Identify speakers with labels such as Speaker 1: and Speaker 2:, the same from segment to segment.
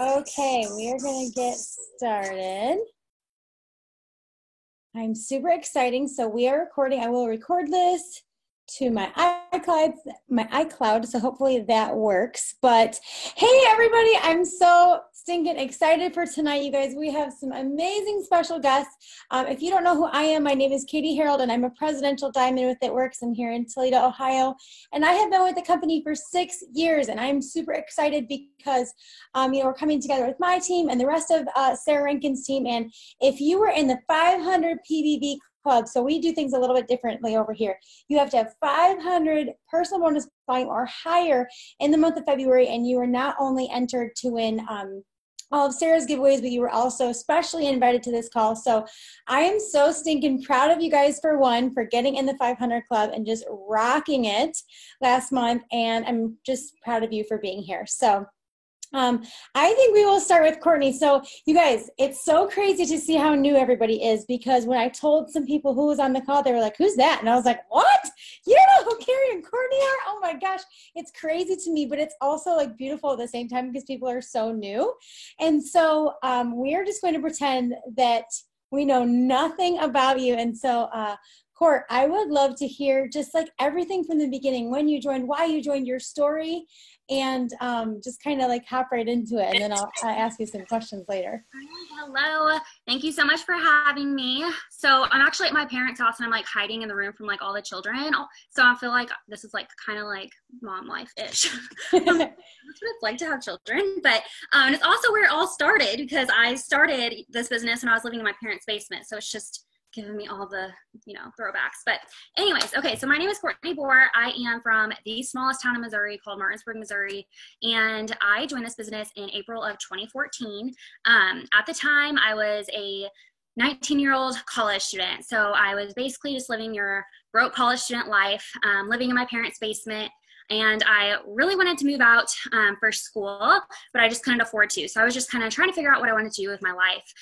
Speaker 1: Okay, we are going to get started. I'm super exciting. So we are recording. I will record this to my iCloud, so hopefully that works. But hey, everybody, I'm so stinking excited for tonight, you guys. We have some amazing special guests. If you don't know who I am, my name is Katie Harold, and I'm a presidential diamond with It Works. I'm here in Toledo, Ohio, and I have been with the company for 6 years, and I'm super excited because we're coming together with my team and the rest of Sarah Rankin's team. And if you were in the 500 PBV club, so we do things a little bit differently over here. You have to have 500 personal bonus volume or higher in the month of February, and you are not only entered to win all of Sarah's giveaways, but you were also specially invited to this call. So I am so stinking proud of you guys, for getting in the 500 club and just rocking it last month, and I'm just proud of you for being here. So I think we will start with Courtney. So you guys, it's so crazy to see how new everybody is, because when I told some people who was on the call, they were like, who's that? And I was like, what? You know who Carrie and Courtney are? Oh my gosh. It's crazy to me, but it's also like beautiful at the same time because people are so new. And so we are just going to pretend that we know nothing about you. And so Court, I would love to hear just like everything from the beginning, when you joined, why you joined, your story, and just kind of like hop right into it, and then I'll ask you some questions later.
Speaker 2: Hello, thank you so much for having me. So I'm actually at my parents' house, and I'm like hiding in the room from like all the children. So I feel like this is like kind of like mom life-ish. That's what it's like to have children. But it's also where it all started, because I started this business when I was living in my parents' basement. So it's just giving me all the, throwbacks. But anyways, okay, so my name is Courtney Bohr. I am from the smallest town in Missouri called Martinsburg, Missouri. And I joined this business in April of 2014. At the time, I was a 19-year-old college student. So I was basically just living your broke college student life, living in my parents' basement. And I really wanted to move out for school, but I just couldn't afford to. So I was just kind of trying to figure out what I wanted to do with my life.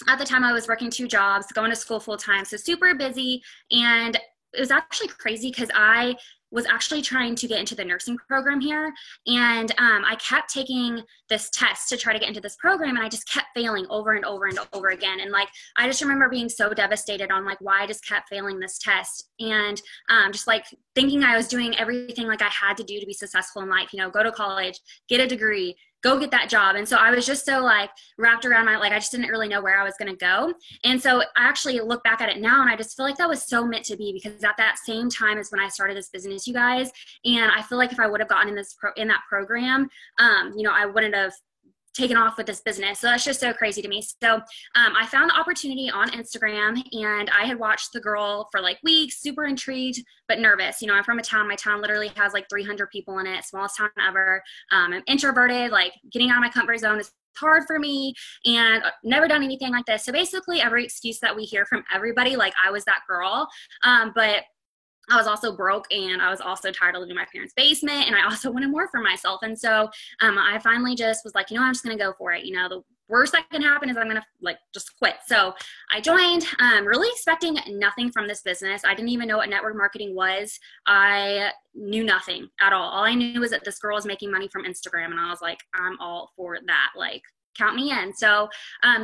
Speaker 2: At the time, I was working 2 jobs, going to school full time, so super busy. And it was actually crazy because I was actually trying to get into the nursing program here. And I kept taking this test to try to get into this program, and I just kept failing over and over and over again. And like, I just remember being so devastated on like why I just kept failing this test, and just like thinking I was doing everything like I had to do to be successful in life, go to college, get a degree, go get that job. And so I was just so like wrapped around I just didn't really know where I was going to go. And so I actually look back at it now, and I just feel like that was so meant to be, because at that same time as when I started this business, you guys, and I feel like if I would have gotten in that program, I wouldn't have taken off with this business. So that's just so crazy to me. So I found the opportunity on Instagram, and I had watched the girl for like weeks, super intrigued, but nervous. I'm from a town, my town literally has like 300 people in it, smallest town ever. I'm introverted, like getting out of my comfort zone is hard for me, and never done anything like this. So basically every excuse that we hear from everybody, like I was that girl. But I was also broke, and I was also tired of living in my parents' basement, and I also wanted more for myself. And so I finally just was like, I'm just going to go for it. The worst that can happen is I'm going to just quit. So I joined, really expecting nothing from this business. I didn't even know what network marketing was. I knew nothing at all. All I knew was that this girl was making money from Instagram, and I was like, I'm all for that. Like, count me in. So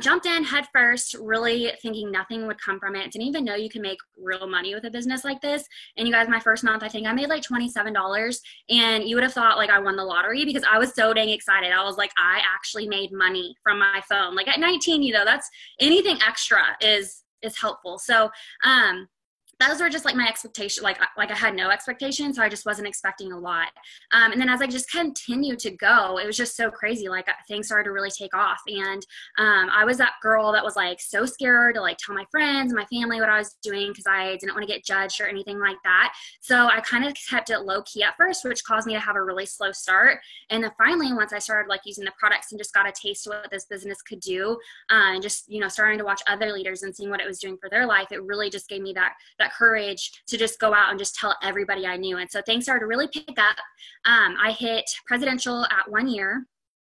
Speaker 2: jumped in head first, really thinking nothing would come from it. Didn't even know you can make real money with a business like this. And you guys, my first month, I think I made like $27, and you would have thought like I won the lottery, because I was so dang excited. I was like, I actually made money from my phone. Like at 19, that's anything extra is helpful. So those were just like my expectation. Like I had no expectations, so I just wasn't expecting a lot. And then as I just continued to go, it was just so crazy. Like things started to really take off. And I was that girl that was like so scared to like tell my friends and my family what I was doing, because I didn't want to get judged or anything like that. So I kind of kept it low key at first, which caused me to have a really slow start. And then finally, once I started like using the products and just got a taste of what this business could do, and just, starting to watch other leaders and seeing what it was doing for their life, it really just gave me that courage to just go out and just tell everybody I knew. And so things started to really pick up. I hit presidential at 1 year.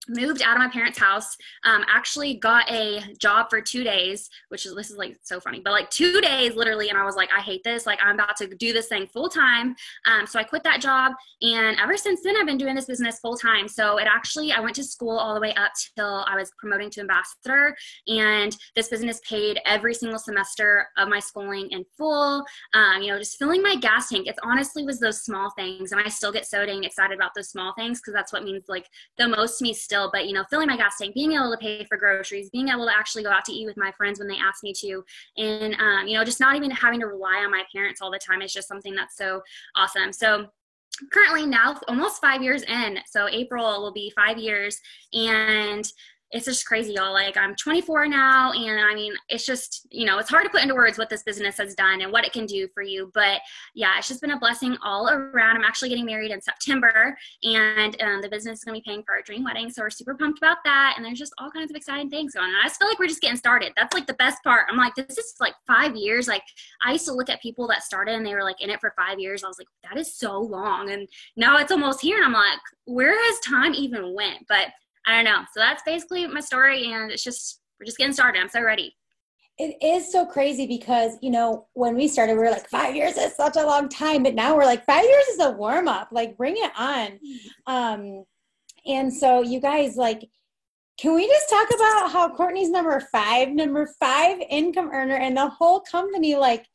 Speaker 2: moved out of my parents' house, actually got a job for 2 days, this is like so funny, but like 2 days literally. And I was like, I hate this. Like I'm about to do this thing full time. So I quit that job. And ever since then, I've been doing this business full time. So I went to school all the way up till I was promoting to ambassador. And this business paid every single semester of my schooling in full, just filling my gas tank. It honestly was those small things. And I still get so dang excited about those small things because that's what means like the most to me still. But filling my gas tank, being able to pay for groceries, being able to actually go out to eat with my friends when they ask me to, and just not even having to rely on my parents all the time is just something that's so awesome. So currently now almost 5 years in, so April will be 5 years, and it's just crazy, y'all. Like I'm 24 now, and I mean, it's just, it's hard to put into words what this business has done and what it can do for you. But yeah, it's just been a blessing all around. I'm actually getting married in September, and the business is going to be paying for our dream wedding. So we're super pumped about that. And there's just all kinds of exciting things going on. I just feel like we're just getting started. That's like the best part. I'm like, this is like 5 years. Like I used to look at people that started and they were like in it for 5 years. I was like, that is so long. And now it's almost here. And I'm like, where has time even went? But I don't know. So that's basically my story, and we're just getting started. I'm so ready.
Speaker 1: It is so crazy because, when we started, we were like, 5 years is such a long time, but now we're like, 5 years is a warm up, like bring it on. And so you guys, like, can we just talk about how Courtney's number five income earner and the whole company, like,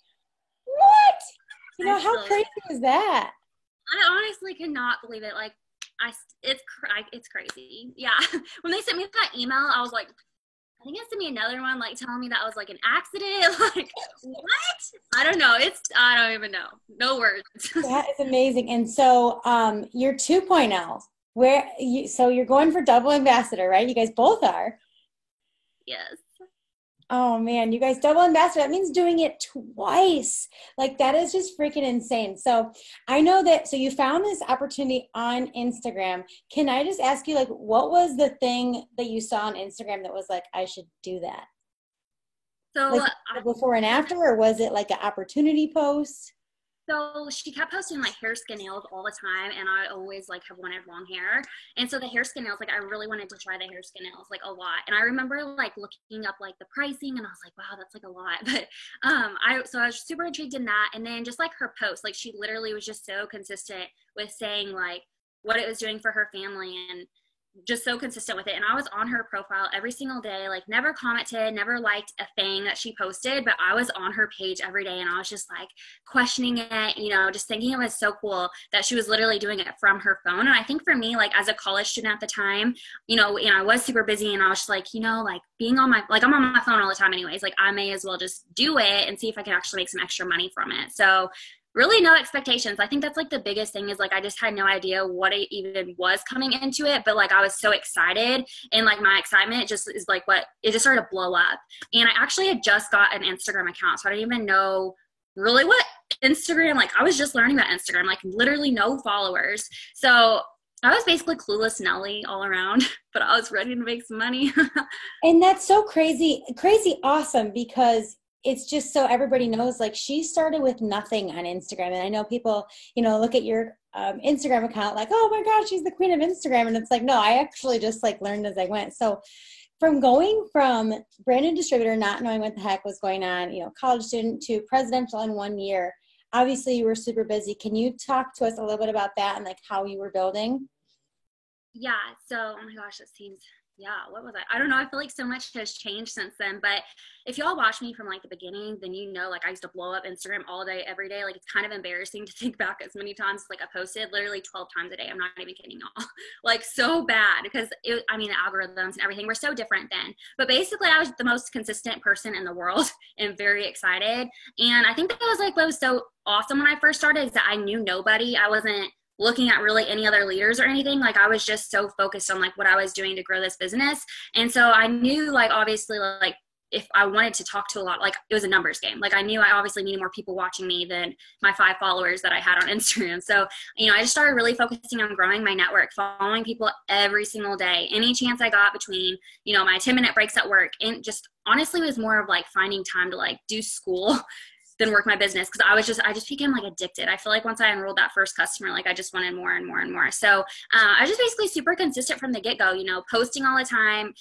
Speaker 1: what? How crazy is that?
Speaker 2: I honestly cannot believe it. Like, it's crazy. Yeah. When they sent me that email, I was like, I think it sent me another one, like telling me that was like an accident. Like, what? I don't know. I don't even know. No words.
Speaker 1: That is amazing. And so, you're 2.0, so you're going for double ambassador, right? You guys both are.
Speaker 2: Yes.
Speaker 1: Oh man, you guys double ambassador. That means doing it twice. Like that is just freaking insane. So I know that, so you found this opportunity on Instagram. Can I just ask you, like, what was the thing that you saw on Instagram that was like, I should do that?
Speaker 2: So
Speaker 1: like before and after, or was it like an opportunity post?
Speaker 2: So she kept posting like hair, skin, nails all the time, and I always like have wanted long hair. And so the hair, skin, nails, like I really wanted to try the hair, skin, nails like a lot. And I remember like looking up like the pricing, and I was like, wow, that's like a lot. But I was super intrigued in that. And then just like her post, like she literally was just so consistent with saying like what it was doing for her family, and just so consistent with it. And I was on her profile every single day, like never commented, never liked a thing that she posted, but I was on her page every day, and I was just like questioning it, just thinking it was so cool that she was literally doing it from her phone. And I think for me, like as a college student at the time, and I was super busy, and I was just like, like being on I'm on my phone all the time anyways, like I may as well just do it and see if I can actually make some extra money from it. So really no expectations. I think that's like the biggest thing is like I just had no idea what it even was coming into it, but like I was so excited, and like my excitement just is like it just started to blow up. And I actually had just got an Instagram account, so I didn't even know really what Instagram, like I was just learning about Instagram, like literally no followers. So I was basically clueless Nelly all around, but I was ready to make some money.
Speaker 1: And that's so crazy awesome, because it's just so everybody knows, like she started with nothing on Instagram. And I know people, look at your Instagram account like, oh my gosh, she's the queen of Instagram. And it's like, no, I actually just like learned as I went. So from going from brand new distributor, not knowing what the heck was going on, college student, to presidential in 1 year, obviously you were super busy. Can you talk to us a little bit about that and like how you were building?
Speaker 2: Yeah. So, oh my gosh, it seems, what was I don't know. I feel like so much has changed since then. But if y'all watch me from like the beginning, then like I used to blow up Instagram all day, every day. Like it's kind of embarrassing to think back as many times like I posted, literally 12 times a day. I'm not even kidding y'all. Like so bad, because the algorithms and everything were so different then. But basically I was the most consistent person in the world and very excited. And I think that was like what was so awesome when I first started is that I knew nobody. I wasn't looking at really any other leaders or anything. Like I was just so focused on like what I was doing to grow this business. And so I knew like obviously like if I wanted to talk to a lot, like it was a numbers game. Like I knew I obviously needed more people watching me than my 5 followers that I had on Instagram. So, I just started really focusing on growing my network, following people every single day, any chance I got between, my 10-minute breaks at work. And just honestly, it was more of like finding time to like do school than work my business. Cause I just became like addicted. I feel like once I enrolled that first customer, like I just wanted more and more and more. So I was just basically super consistent from the get-go, you know, posting all the time,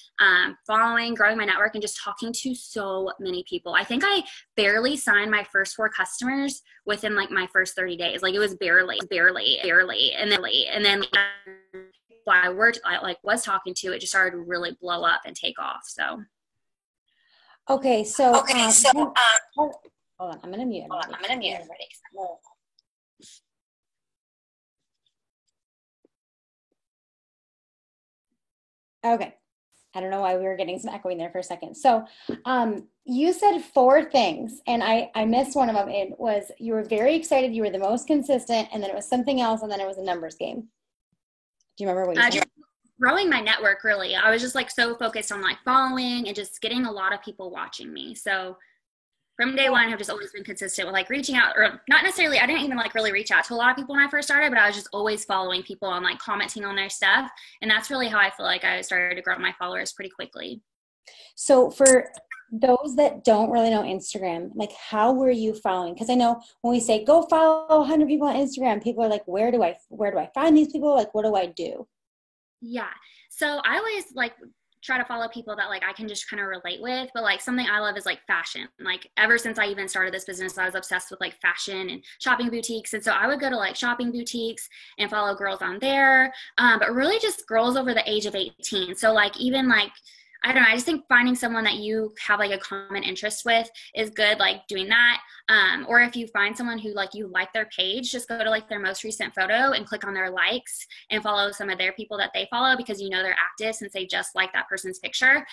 Speaker 2: following, growing my network, and just talking to so many people. I think I barely signed my first 4 customers within like my first 30 days. Like it was barely. And then I was talking to, it just started to really blow up and take off. So.
Speaker 1: Okay. So, hold on. I'm going to mute everybody. Okay. I don't know why we were getting some echoing there for a second. So you said 4 things, and I missed one of them. It was, you were very excited, you were the most consistent, and then it was something else, and then it was a numbers game. Do you remember what you said?
Speaker 2: Growing my network, really. I was just like so focused on like following and just getting a lot of people watching me. So from day one, I've just always been consistent with like reaching out, or not necessarily, I didn't even like really reach out to a lot of people when I first started, but I was just always following people and like commenting on their stuff. And that's really how I feel like I started to grow my followers pretty quickly.
Speaker 1: So for those that don't really know Instagram, like how were you following? Because I know when we say go follow 100 people on Instagram, people are like, where do I find these people? Like, what do I do?
Speaker 2: Yeah. So I always like try to follow people that like I can just kind of relate with, but like something I love is like fashion. Like ever since I even started this business, I was obsessed with like fashion and shopping boutiques. And so I would go to like shopping boutiques and follow girls on there. But really just girls over the age of 18. So like even like, I don't know, I just think finding someone that you have like a common interest with is good, like doing that. Or if you find someone who like you like their page, just go to like their most recent photo and click on their likes and follow some of their people that they follow, because you know they're active since they just like that person's picture.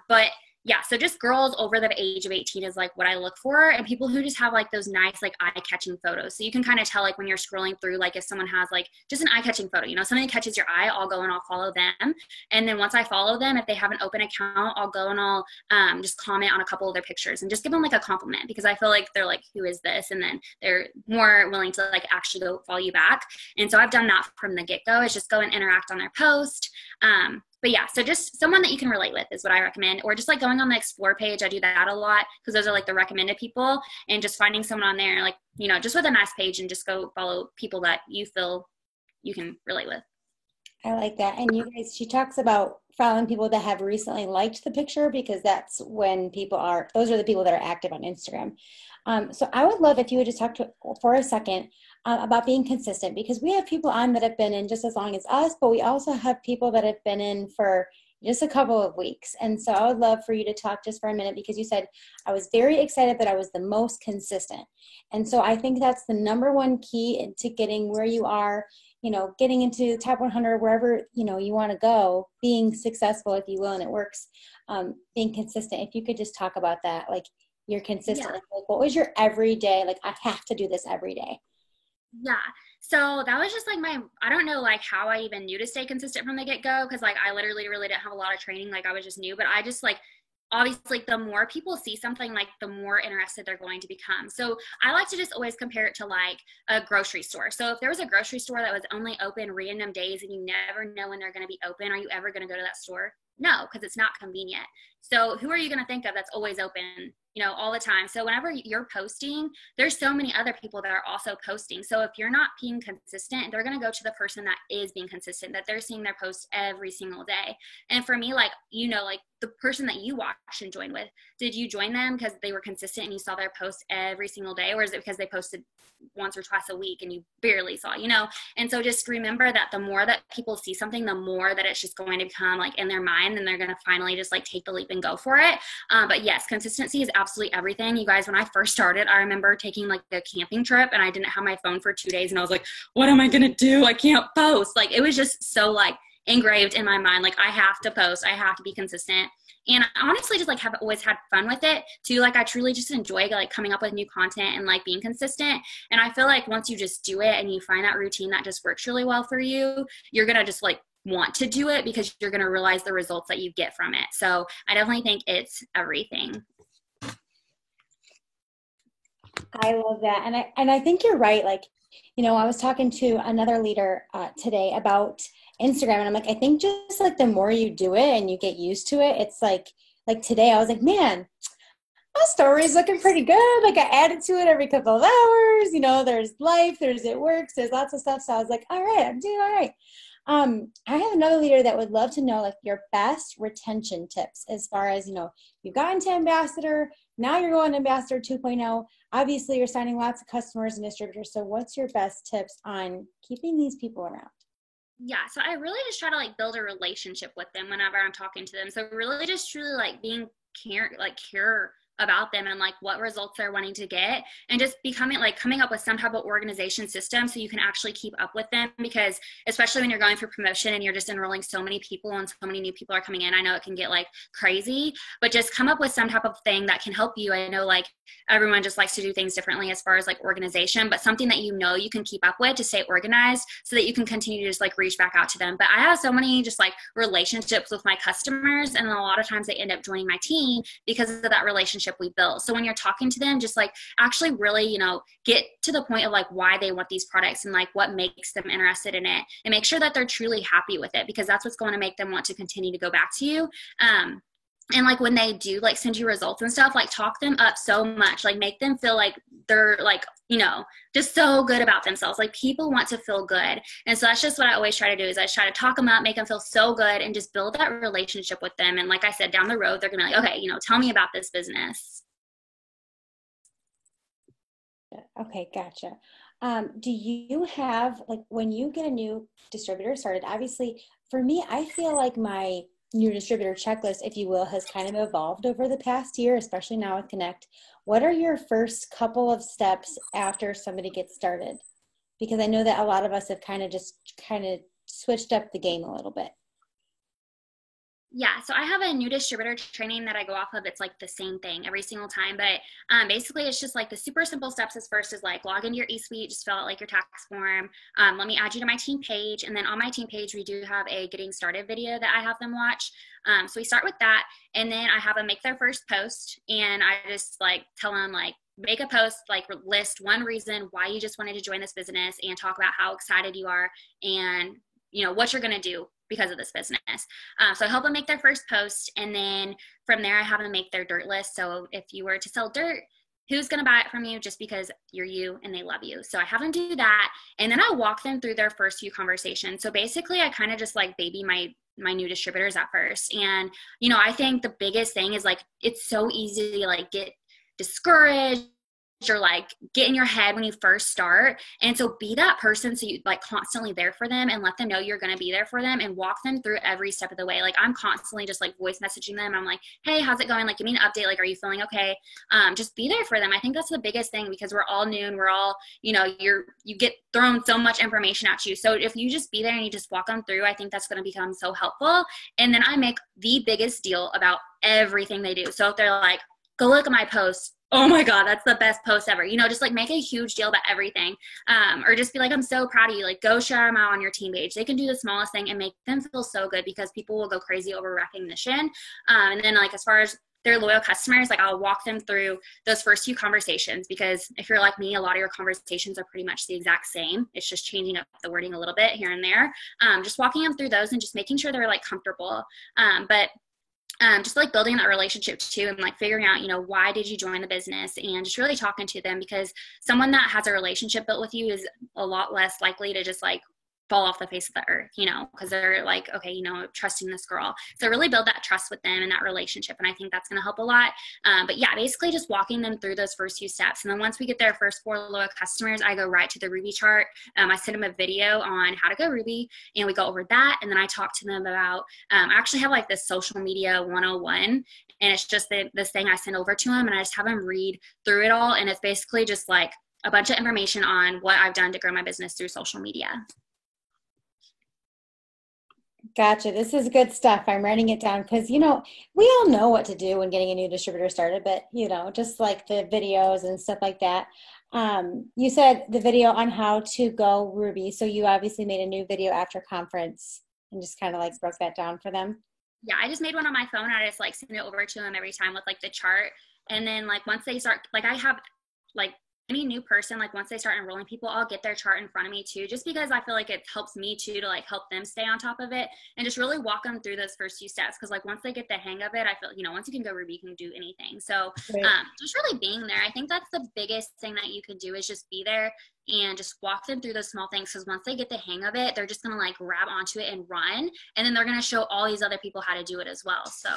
Speaker 2: But yeah, so just girls over the age of 18 is like what I look for, and people who just have like those nice like eye-catching photos. So you can kind of tell like when you're scrolling through, like if someone has like just an eye-catching photo, you know, something that catches your eye, I'll go and I'll follow them. And then once I follow them, if they have an open account, I'll go and I'll just comment on a couple of their pictures and just give them like a compliment, because I feel like they're like, who is this? And then they're more willing to like actually go follow you back. And so I've done that from the get-go, is just go and interact on their post. But yeah, so just someone that you can relate with is what I recommend, or just like going on the explore page. I do that a lot because those are like the recommended people, and just finding someone on there, like, you know, just with a nice page, and just go follow people that you feel you can relate with.
Speaker 1: I like that. And you guys, she talks about following people that have recently liked the picture, because that's when those are the people that are active on Instagram. So I would love if you would just talk for a second about being consistent, because we have people on that have been in just as long as us, but we also have people that have been in for just a couple of weeks. And so I would love for you to talk just for a minute, because you said, I was very excited that I was the most consistent. And so I think that's the number one key to getting where you are, you know, getting into the top 100, wherever, you know, you want to go, being successful, if you will, and it works, being consistent. If you could just talk about that, like you're consistent.
Speaker 2: Yeah.
Speaker 1: Like, what was your everyday, like, I have to do this every day?
Speaker 2: Yeah. So that was just like I don't know like how I even knew to stay consistent from the get-go, because like I literally really didn't have a lot of training. Like I was just new, but I just like, obviously the more people see something, like the more interested they're going to become. So I like to just always compare it to like a grocery store. So if there was a grocery store that was only open random days and you never know when they're going to be open, are you ever going to go to that store? No, because it's not convenient. So who are you going to think of that's always open, you know, all the time? So whenever you're posting, there's so many other people that are also posting. So if you're not being consistent, they're going to go to the person that is being consistent, that they're seeing their posts every single day. And for me, like, you know, like the person that you watch and join with, did you join them because they were consistent and you saw their posts every single day? Or is it because they posted once or twice a week and you barely saw, you know? And so just remember that the more that people see something, the more that it's just going to become like in their mind, and they're going to finally just like take the leap and go for it. But yes, consistency is absolutely everything. You guys, when I first started, I remember taking like a camping trip and I didn't have my phone for 2 days, and I was like, what am I going to do? I can't post. Like, it was just so like engraved in my mind. Like, I have to post, I have to be consistent. And I honestly just like have always had fun with it too. Like, I truly just enjoy like coming up with new content and like being consistent. And I feel like once you just do it and you find that routine that just works really well for you, you're going to just like want to do it, because you're going to realize the results that you get from it. So I definitely think it's everything.
Speaker 1: I love that. And I think you're right. Like, you know, I was talking to another leader today about Instagram, and I'm like, I think just like the more you do it and you get used to it, it's like today I was like, man, my story's looking pretty good. Like I added to it every couple of hours. There's life, there's it works, there's lots of stuff. So I was like, all right, I'm doing all right. I have another leader that would love to know like your best retention tips as far as, you've gotten to ambassador, now you're going to ambassador 2.0. Obviously you're signing lots of customers and distributors. So what's your best tips on keeping these people around?
Speaker 2: Yeah, so I really just try to like build a relationship with them whenever I'm talking to them. So really just truly like being care about them and like what results they're wanting to get, and just coming up with some type of organization system so you can actually keep up with them, because especially when you're going through promotion and you're just enrolling so many people and so many new people are coming in, I know it can get like crazy, but just come up with some type of thing that can help you. I know like everyone just likes to do things differently as far as like organization, but something that you can keep up with to stay organized so that you can continue to just like reach back out to them. But I have so many just like relationships with my customers, and a lot of times they end up joining my team because of that relationship we built. So when you're talking to them, just like actually really, get to the point of like why they want these products and like what makes them interested in it, and make sure that they're truly happy with it, because that's what's going to make them want to continue to go back to you. And like when they do like send you results and stuff, like talk them up so much, like make them feel like they're like, just so good about themselves. Like people want to feel good. And so that's just what I always try to do, is I try to talk them up, make them feel so good, and just build that relationship with them. And like I said, down the road, they're going to be like, okay, tell me about this business.
Speaker 1: Okay, gotcha. Do you have, like, when you get a new distributor started, obviously for me, I feel like my new distributor checklist, if you will, has kind of evolved over the past year, especially now with Connect. What are your first couple of steps after somebody gets started? Because I know that a lot of us have kind of switched up the game a little bit.
Speaker 2: Yeah, so I have a new distributor training that I go off of. It's like the same thing every single time, but basically it's just like the super simple steps. Is first is like log into your eSuite, just fill out like your tax form. Let me add you to my team page, and then on my team page we do have a getting started video that I have them watch. So we start with that, and then I have them make their first post, and I just like tell them like, make a post, like list one reason why you just wanted to join this business, and talk about how excited you are and what you're going to do because of this business. So I help them make their first post, and then from there I have them make their dirt list. So if you were to sell dirt, who's going to buy it from you just because you're you and they love you? So I have them do that, and then I walk them through their first few conversations. So basically I kind of just like baby my new distributors at first. And I think the biggest thing is like, it's so easy to like get discouraged or like get in your head when you first start. And so be that person, so you like constantly there for them, and let them know you're going to be there for them, and walk them through every step of the way. Like I'm constantly just like voice messaging them. I'm like, hey, how's it going? Like, give me an update. Like, are you feeling okay? Just be there for them. I think that's the biggest thing, because we're all new and we're all, you get thrown so much information at you. So if you just be there and you just walk them through, I think that's going to become so helpful. And then I make the biggest deal about everything they do. So if they're like, go look at my post, oh my God, that's the best post ever. Just like make a huge deal about everything. Or just be like, I'm so proud of you. Like go share them out on your team page. They can do the smallest thing and make them feel so good, because people will go crazy over recognition. And then like, as far as their loyal customers, like I'll walk them through those first few conversations, because if you're like me, a lot of your conversations are pretty much the exact same. It's just changing up the wording a little bit here and there. Just walking them through those and just making sure they're like comfortable. But just like building that relationship too, and like figuring out, why did you join the business, and just really talking to them, because someone that has a relationship built with you is a lot less likely to just like fall off the face of the earth, because they're like, okay, trusting this girl. So really build that trust with them and that relationship. And I think that's going to help a lot. But yeah, basically just walking them through those first few steps. And then once we get their first 4 loyal customers, I go right to the Ruby chart. I send them a video on how to go Ruby, and we go over that. And then I talk to them about, I actually have like this social media 101, and it's just this thing I send over to them, and I just have them read through it all. And it's basically just like a bunch of information on what I've done to grow my business through social media.
Speaker 1: Gotcha. This is good stuff. I'm writing it down because, we all know what to do when getting a new distributor started, but, just like the videos and stuff like that. You said the video on how to go Ruby. So you obviously made a new video after conference and just kind of like broke that down for them.
Speaker 2: Yeah, I just made one on my phone. I just like send it over to them every time with like the chart. And then like once they start, like I have like any new person, like once they start enrolling people, I'll get their chart in front of me too, just because I feel like it helps me too to like help them stay on top of it and just really walk them through those first few steps. Cause like once they get the hang of it, I feel, you know, once you can go Ruby, you can do anything. So
Speaker 1: Right.
Speaker 2: just really being there. I think that's the biggest thing that you could do is just be there and just walk them through those small things. Cause once they get the hang of it, they're just going to like grab onto it and run. And then they're going to show all these other people how to do it as well. So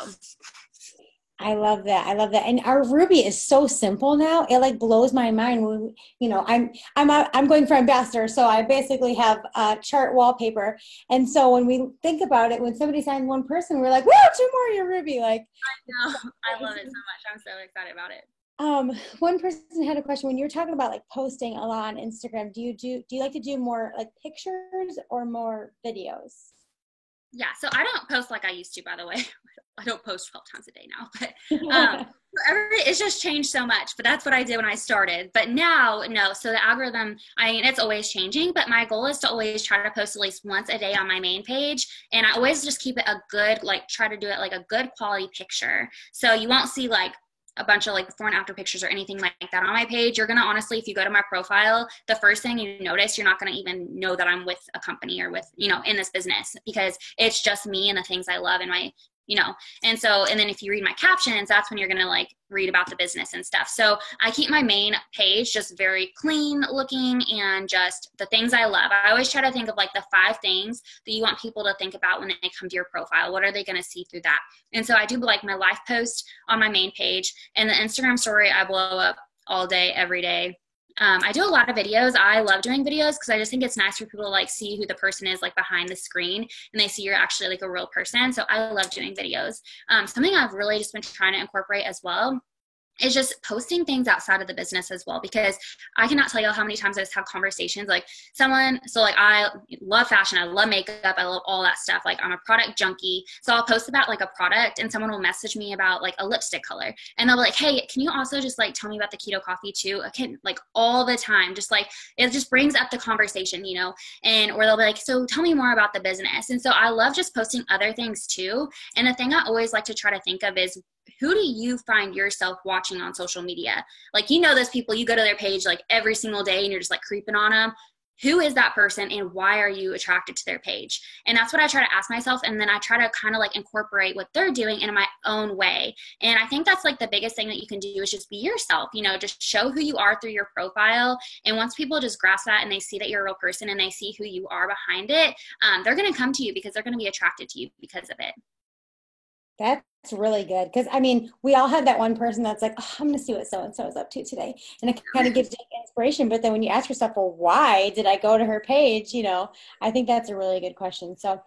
Speaker 1: I love that. I love that. And our Ruby is so simple now. It like blows my mind. When, you know, I'm going for ambassador, so I basically have a chart wallpaper. And so when we think about it, when somebody signs one person, we're like, "Whoa, two more, you're Ruby!" Like,
Speaker 2: I know, I love it so much. I'm so excited about it.
Speaker 1: One person had a question. When you're talking about like posting a lot on Instagram, do you like to do more like pictures or more videos?
Speaker 2: Yeah, so I don't post like I used to, by the way. I don't post 12 times a day now, but it's just changed so much. But that's what I did when I started. But now, no. So the algorithm, I mean, it's always changing, but my goal is to always try to post at least once a day on my main page. And I always just keep it a good, like try to do it like a good quality picture. So you won't see like a bunch of like before and after pictures or anything like that on my page. You're going to honestly, if you go to my profile, the first thing you notice, you're not going to even know that I'm with a company or with, you know, in this business, because it's just me and the things I love and my, you know, and so, and then if you read my captions, that's when you're going to like read about the business and stuff. So I keep my main page just very clean looking and just the things I love. I always try to think of like the 5 things that you want people to think about when they come to your profile. What are they going to see through that? And so I do like my life post on my main page, and the Instagram story I blow up all day, every day. I do a lot of videos. I love doing videos because I just think it's nice for people to like see who the person is like behind the screen, and they see you're actually like a real person. So I love doing videos. Something I've really just been trying to incorporate as well is just posting things outside of the business as well, because I cannot tell you how many times I just have conversations like someone, so like I love fashion, I love makeup, I love all that stuff. Like I'm a product junkie. So I'll post about like a product and someone will message me about like a lipstick color, and they'll be like, hey, can you also just like tell me about the keto coffee too? Again, like all the time, just like it just brings up the conversation, you know, and or they'll be like, so tell me more about the business. And so I love just posting other things too. And the thing I always like to try to think of is, who do you find yourself watching on social media? Like, you know, those people, you go to their page like every single day and you're just like creeping on them. Who is that person and why are you attracted to their page? And that's what I try to ask myself. And then I try to kind of like incorporate what they're doing in my own way. And I think that's like the biggest thing that you can do is just be yourself, you know, just show who you are through your profile. And once people just grasp that and they see that you're a real person and they see who you are behind it, they're going to come to you because they're going to be attracted to you because of it.
Speaker 1: That's really good. Because I mean, we all have that one person that's like, oh, I'm going to see what so-and-so is up to today. And it kind of gives you inspiration. But then when you ask yourself, well, why did I go to her page? You know, I think that's a really good question. So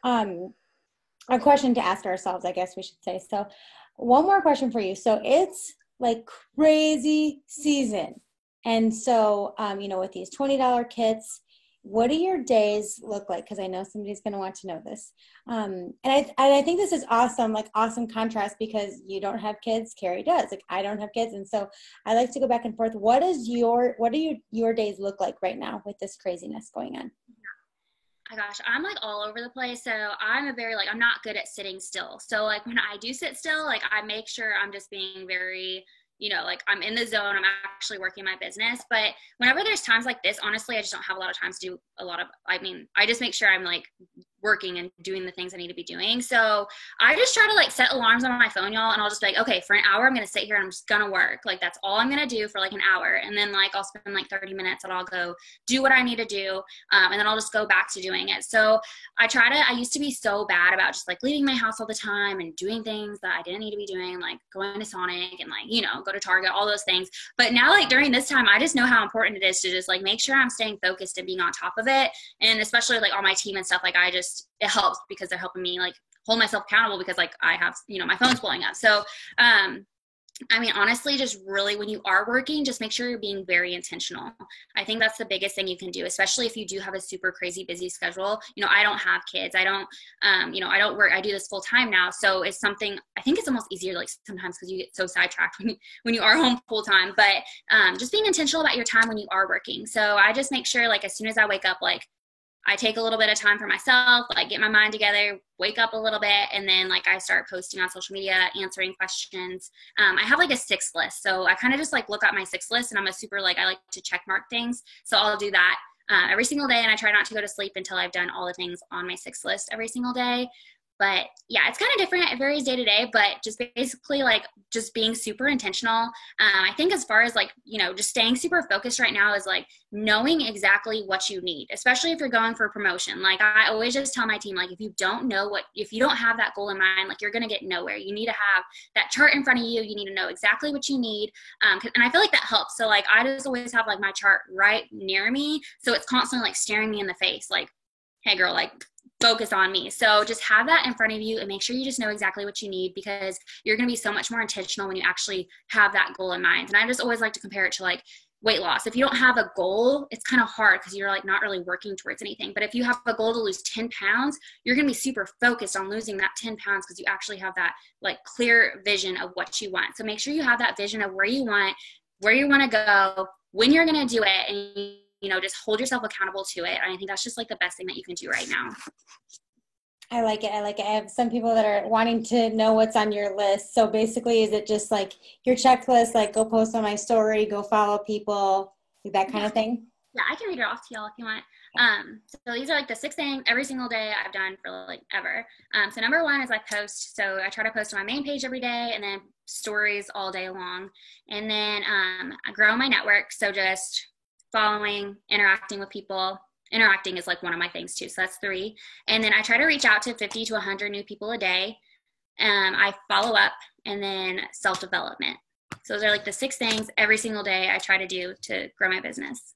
Speaker 1: a question to ask ourselves, I guess we should say. So one more question for you. So it's like crazy season. And so, you know, with these $20 kits, what do your days look like? Because I know somebody's going to want to know this. And I think this is awesome, like awesome contrast, because you don't have kids, Carrie does. Like I don't have kids. And so I like to go back and forth. What do your days look like right now with this craziness going on?
Speaker 2: Oh gosh, I'm like all over the place. So I'm I'm not good at sitting still. So like when I do sit still, like I make sure I'm just being very, you know, like I'm in the zone, I'm actually working my business. But whenever there's times like this, honestly, I just don't have a lot of time to do I just make sure I'm like working and doing the things I need to be doing. So I just try to like set alarms on my phone, y'all, and I'll just be like, okay, for an hour, I'm going to sit here and I'm just going to work. Like that's all I'm going to do for like an hour. And then like I'll spend like 30 minutes and I'll go do what I need to do. And then I'll just go back to doing it. So I used to be so bad about just like leaving my house all the time and doing things that I didn't need to be doing, like going to Sonic and like, you know, go to Target, all those things. But now like during this time, I just know how important it is to just like make sure I'm staying focused and being on top of it. And especially like on my team and stuff, like it helps because they're helping me like hold myself accountable because like I have, you know, my phone's blowing up. So, I mean, honestly, just really when you are working, just make sure you're being very intentional. I think that's the biggest thing you can do, especially if you do have a super crazy busy schedule. You know, I don't have kids. I don't work. I do this full time now. So it's something, I think it's almost easier like sometimes because you get so sidetracked when you are home full time, but just being intentional about your time when you are working. So I just make sure like as soon as I wake up, like I take a little bit of time for myself, like get my mind together, wake up a little bit, and then like I start posting on social media, answering questions. I have like a 6 list. So I kind of just like look at my 6 list, and I'm a super, like, I like to check mark things. So I'll do that every single day, and I try not to go to sleep until I've done all the things on my 6 list every single day. But yeah, it's kind of different. It varies day to day, but just basically like just being super intentional. I think as far as like, you know, just staying super focused right now is like knowing exactly what you need, especially if you're going for a promotion. Like I always just tell my team, like, if you don't have that goal in mind, like you're going to get nowhere. You need to have that chart in front of you. You need to know exactly what you need. And I feel like that helps. So like, I just always have like my chart right near me. So it's constantly like staring me in the face, like, hey girl, like, focus on me. So just have that in front of you and make sure you just know exactly what you need, because you're going to be so much more intentional when you actually have that goal in mind. And I just always like to compare it to like weight loss. If you don't have a goal, it's kind of hard because you're like not really working towards anything. But if you have a goal to lose 10 pounds, you're going to be super focused on losing that 10 pounds because you actually have that like clear vision of what you want. So make sure you have that vision of where you want to go, when you're going to do it, and you know, just hold yourself accountable to it. And I think that's just like the best thing that you can do right now.
Speaker 1: I like it. I have some people that are wanting to know what's on your list. So basically, is it just like your checklist, like go post on my story, go follow people, that kind of thing?
Speaker 2: Yeah, I can read it off to y'all if you want. So these are like the 6 things every single day I've done for like ever. So number 1 is like post. So I try to post on my main page every day, and then stories all day long. And then I grow my network. So just following, interacting with people. Interacting is like one of my things too. So that's 3. And then I try to reach out to 50 to 100 new people a day. I follow up, and then self-development. So those are like the 6 things every single day I try to do to grow my business.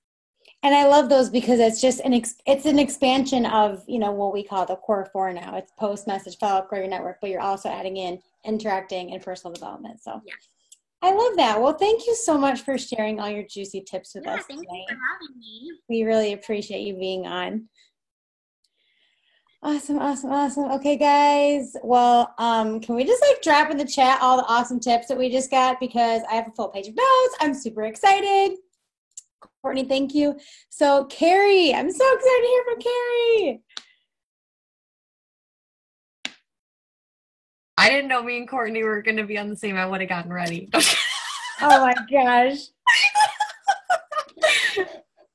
Speaker 1: And I love those because it's just it's an expansion of, you know, what we call the core 4 now. It's post, message, follow up, grow your network, but you're also adding in interacting and personal development. So yeah. I love that. Well, thank you so much for sharing all your juicy tips with us
Speaker 2: thank
Speaker 1: tonight.
Speaker 2: You for having me.
Speaker 1: We really appreciate you being on. Awesome. Okay, guys. Well, can we just like drop in the chat all the awesome tips that we just got, because I have a full page of notes. I'm super excited. Courtney, thank you. So Carrie, I'm so excited to hear from Carrie.
Speaker 3: I didn't know me and Courtney were going to be on the same. I would have gotten ready.
Speaker 1: Oh my gosh.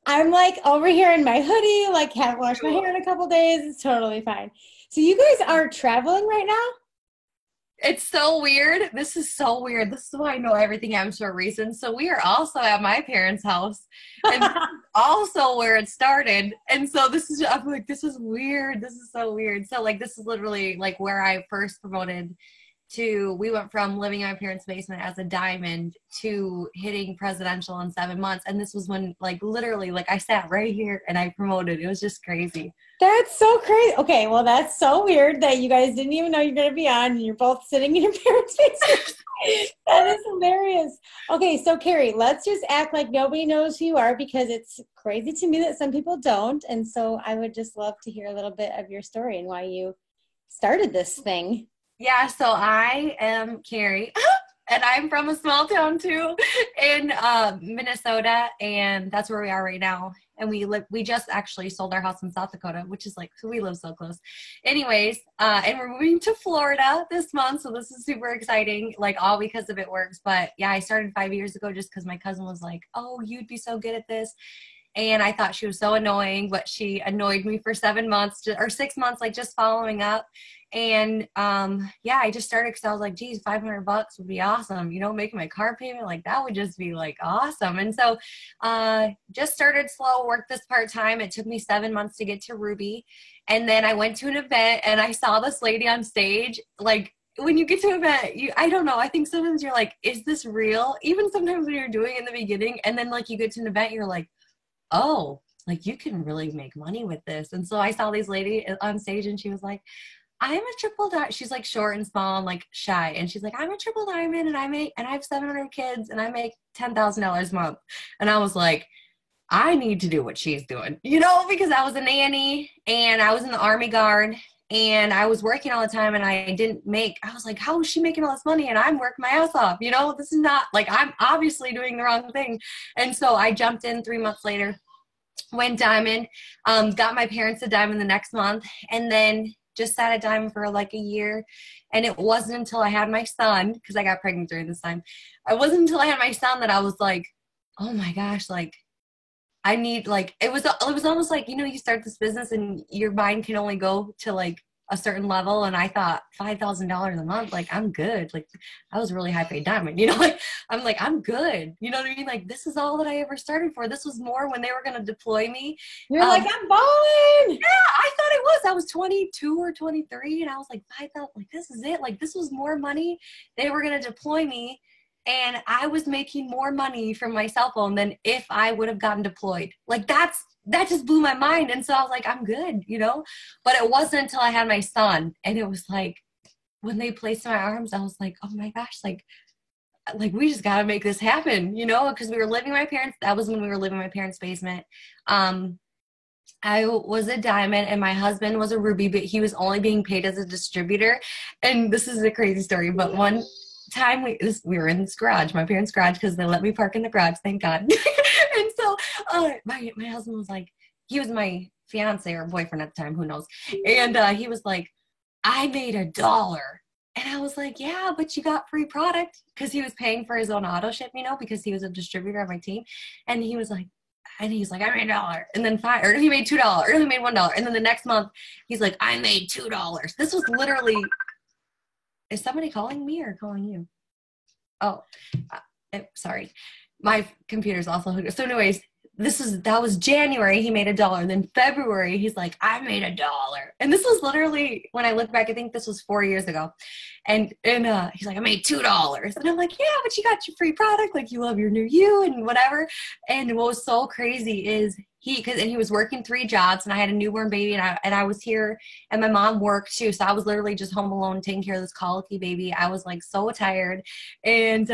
Speaker 1: I'm like over here in my hoodie, like haven't washed my hair in a couple days. It's totally fine. So you guys are traveling right now?
Speaker 3: It's so weird. This is so weird. This is why I know everything happens for a reason. So we are also at my parents' house, and also where it started. And so I'm like, this is weird. This is so weird. So like, this is literally like where I first promoted to. We went from living in my parents' basement as a diamond to hitting presidential in 7 months. And this was when like literally like I sat right here and I promoted. It was just crazy.
Speaker 1: That's so crazy. Okay, well, that's so weird that you guys didn't even know you're going to be on, and you're both sitting in your parents' basement. That is hilarious. Okay, so Carrie, let's just act like nobody knows who you are, because it's crazy to me that some people don't. And so I would just love to hear a little bit of your story and why you started this thing.
Speaker 3: Yeah, so I am Carrie. And I'm from a small town too in Minnesota, and that's where we are right now. And we just actually sold our house in South Dakota, which is like, we live so close. Anyways, and we're moving to Florida this month, so this is super exciting, like all because of It Works. But yeah, I started 5 years ago just because my cousin was like, oh, you'd be so good at this. And I thought she was so annoying, but she annoyed me for 7 months or 6 months, like just following up. And yeah, I just started because I was like, geez, $500 would be awesome. You know, making my car payment, like that would just be like awesome. And so just started slow, worked this part-time. It took me 7 months to get to Ruby. And then I went to an event and I saw this lady on stage. Like, when you get to an event, I don't know, I think sometimes you're like, is this real? Even sometimes when you're doing it in the beginning, and then like you get to an event, you're like, oh, like you can really make money with this. And so I saw this lady on stage and she was like, I'm a triple diamond. She's like short and small and like shy. And she's like, I'm a triple diamond and I have 700 kids and I make $10,000 a month. And I was like, I need to do what she's doing, you know, because I was a nanny and I was in the Army Guard and I was working all the time and I was like, how is she making all this money? And I'm working my ass off, you know, this is not like, I'm obviously doing the wrong thing. And so I jumped in 3 months later. went diamond, got my parents a diamond the next month, and then just sat at diamond for like a year. And it wasn't until I had my son, because I got pregnant during this time, it wasn't until I had my son that I was like, oh my gosh, like I need, like, it was almost like, you know, you start this business and your mind can only go to like a certain level. And I thought $5,000 a month, like, I'm good. Like, I was a really high paid diamond, you know, like, I'm like, I'm good. You know what I mean? Like, this is all that I ever started for. This was more when they were going to deploy me.
Speaker 1: You're like, I'm balling.
Speaker 3: Yeah, I thought it was. I was 22 or 23. And I was like, 5,000, like, this is it. Like, this was more money. They were going to deploy me. And I was making more money from my cell phone than if I would have gotten deployed. Like, that just blew my mind. And so I was like, I'm good, you know? But it wasn't until I had my son. And it was like, when they placed my arms, I was like, oh my gosh, like we just got to make this happen, you know? Because we were living in my parents. That was when we were living in my parents' basement. I was a diamond and my husband was a ruby, but he was only being paid as a distributor. And this is a crazy story, but one time we were in this garage, my parents' garage, because they let me park in the garage, thank God. And so my husband was like, he was my fiance or boyfriend at the time, who knows, and he was like, I made $1. And I was like, yeah, but you got free product, because he was paying for his own auto ship, you know, because he was a distributor on my team. And he was like, I made $1, and then or he made $2, or he made $1, and then the next month he's like, I made $2. This was literally. Is somebody calling me or calling you? Oh, sorry. My computer's also hooked. So anyways, that was January. He made $1. And then February, he's like, I made $1. And this was literally, when I look back, I think this was 4 years ago. And he's like, I made $2. And I'm like, yeah, but you got your free product. Like, you love your new you and whatever. And what was so crazy is he was working 3 jobs, and I had a newborn baby, and I was here, and my mom worked too. So I was literally just home alone taking care of this colicky baby. I was like so tired. And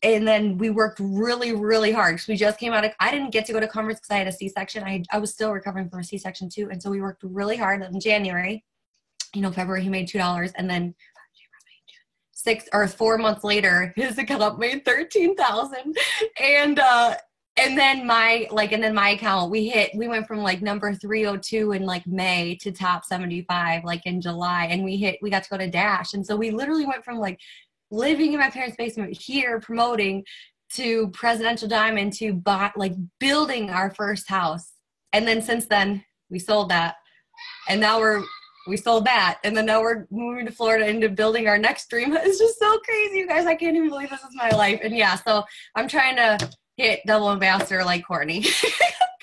Speaker 3: then we worked really, really hard, because we just came out of, I didn't get to go to conference because I had a C-section. I was still recovering from a C-section too. And so we worked really hard in January, you know, February, he made $2. And then 4 months later, his account made $13,000. And then my account, we went from like number 302 in like May to top 75, like in July. And we got to go to Dash. And so we literally went from like living in my parents' basement here, promoting, to Presidential Diamond, to building our first house. And then since then we sold that. And now we sold that. And then now we're moving to Florida into building our next dream. It's just so crazy, you guys. I can't even believe this is my life. And yeah, so I'm trying to hit double ambassador like Courtney.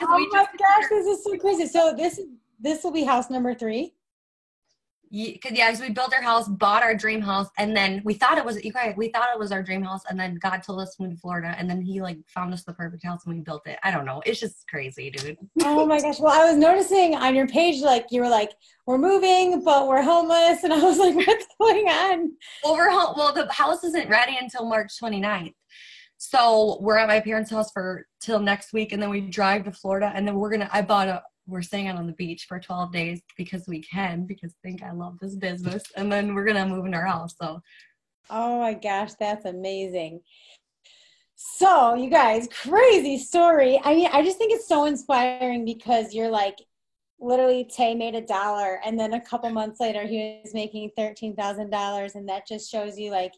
Speaker 1: Oh my gosh, this is so crazy. So this will be house number 3.
Speaker 3: Because we built our house, bought our dream house, and then we thought it was our dream house, and then God told us to move to Florida, and then he like found us the perfect house and we built it. I don't know. It's just crazy, dude.
Speaker 1: Oh my gosh. Well, I was noticing on your page, like you were like, we're moving, but we're homeless. And I was like, what's going on?
Speaker 3: Well, the house isn't ready until March 29th. So we're at my parents' house till next week, and then we drive to Florida, and then we're staying out on the beach for 12 days because I think I love this business. And then we're going to move in our house. So.
Speaker 1: Oh my gosh, that's amazing. So you guys, crazy story. I mean, I just think it's so inspiring, because you're like, literally Tay made $1, and then a couple months later he was making $13,000. And that just shows you like,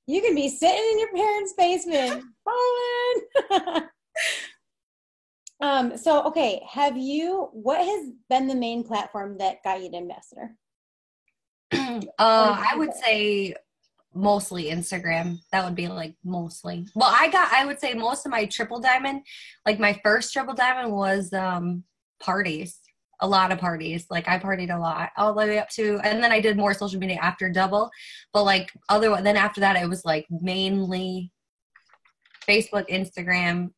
Speaker 1: you can be sitting in your parents' basement, balling. So, okay, what has been the main platform that got you to ambassador?
Speaker 3: I would say mostly Instagram. That would be like mostly. Well, I would say most of my triple diamond, like my first triple diamond was parties. A lot of parties. Like I partied a lot all the way up to, and then I did more social media after double. But like then after that, it was like mainly Facebook, Instagram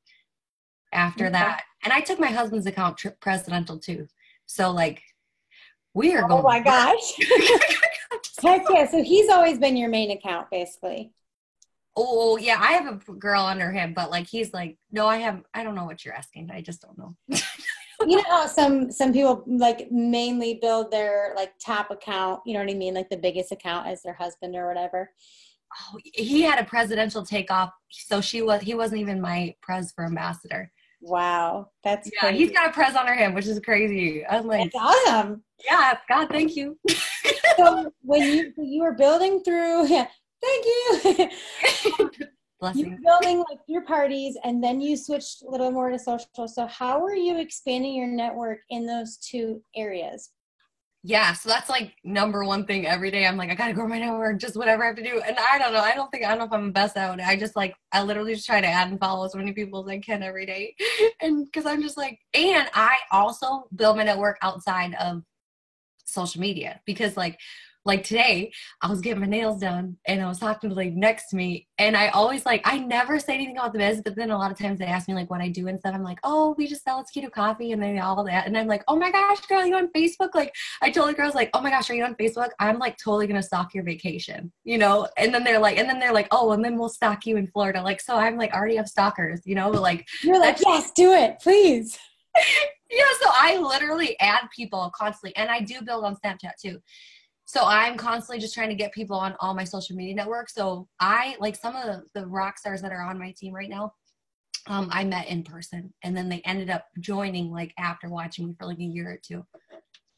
Speaker 3: after that. And I took my husband's account presidential too. So like we are going.
Speaker 1: Oh my gosh. Heck yeah. So he's always been your main account basically.
Speaker 3: Oh yeah. I have a girl under him, but like, he's like, no, I don't know what you're asking. I just don't know.
Speaker 1: You know how some people like mainly build their like top account, you know what I mean? Like the biggest account as their husband or whatever.
Speaker 3: Oh, he had a presidential takeoff. So he wasn't even my pres for ambassador.
Speaker 1: Wow, that's
Speaker 3: Yeah,
Speaker 1: crazy.
Speaker 3: he's got a press under him, which is crazy. I'm like,
Speaker 1: That's awesome.
Speaker 3: yeah, God, thank you.
Speaker 1: So when you were building through, yeah, thank you. You were
Speaker 3: Blessing.
Speaker 1: building like your parties, and then you switched a little more to social. So how are you expanding your network in those two areas?
Speaker 3: Yeah, so that's like number one thing every day. I'm like, I gotta grow my network, just whatever I have to do. And I don't know. I don't know if I'm the best at it. I literally just try to add and follow as many people as I can every day. And because I'm just like, and I also build my network outside of social media because like today I was getting my nails done and I was talking to the lady next to me and I always like I never say anything about the business, but then a lot of times they ask me like what I do and stuff. I'm like, oh, we just sell It's Keto Coffee and then all that, and I'm like, oh my gosh, girl, are you on Facebook? Like I told the girls like, oh my gosh, are you on Facebook? I'm like totally gonna stalk your vacation, and then they're like, oh, and then we'll stalk you in Florida. Like, so I'm like already have stalkers, but like
Speaker 1: You're like, yes, do it, please.
Speaker 3: yeah, so I literally add people constantly, and I do build on Snapchat too. So I'm constantly just trying to get people on all my social media networks. So I like some of the rock stars that are on my team right now. I met in person, and then they ended up joining like after watching me for like a year or two.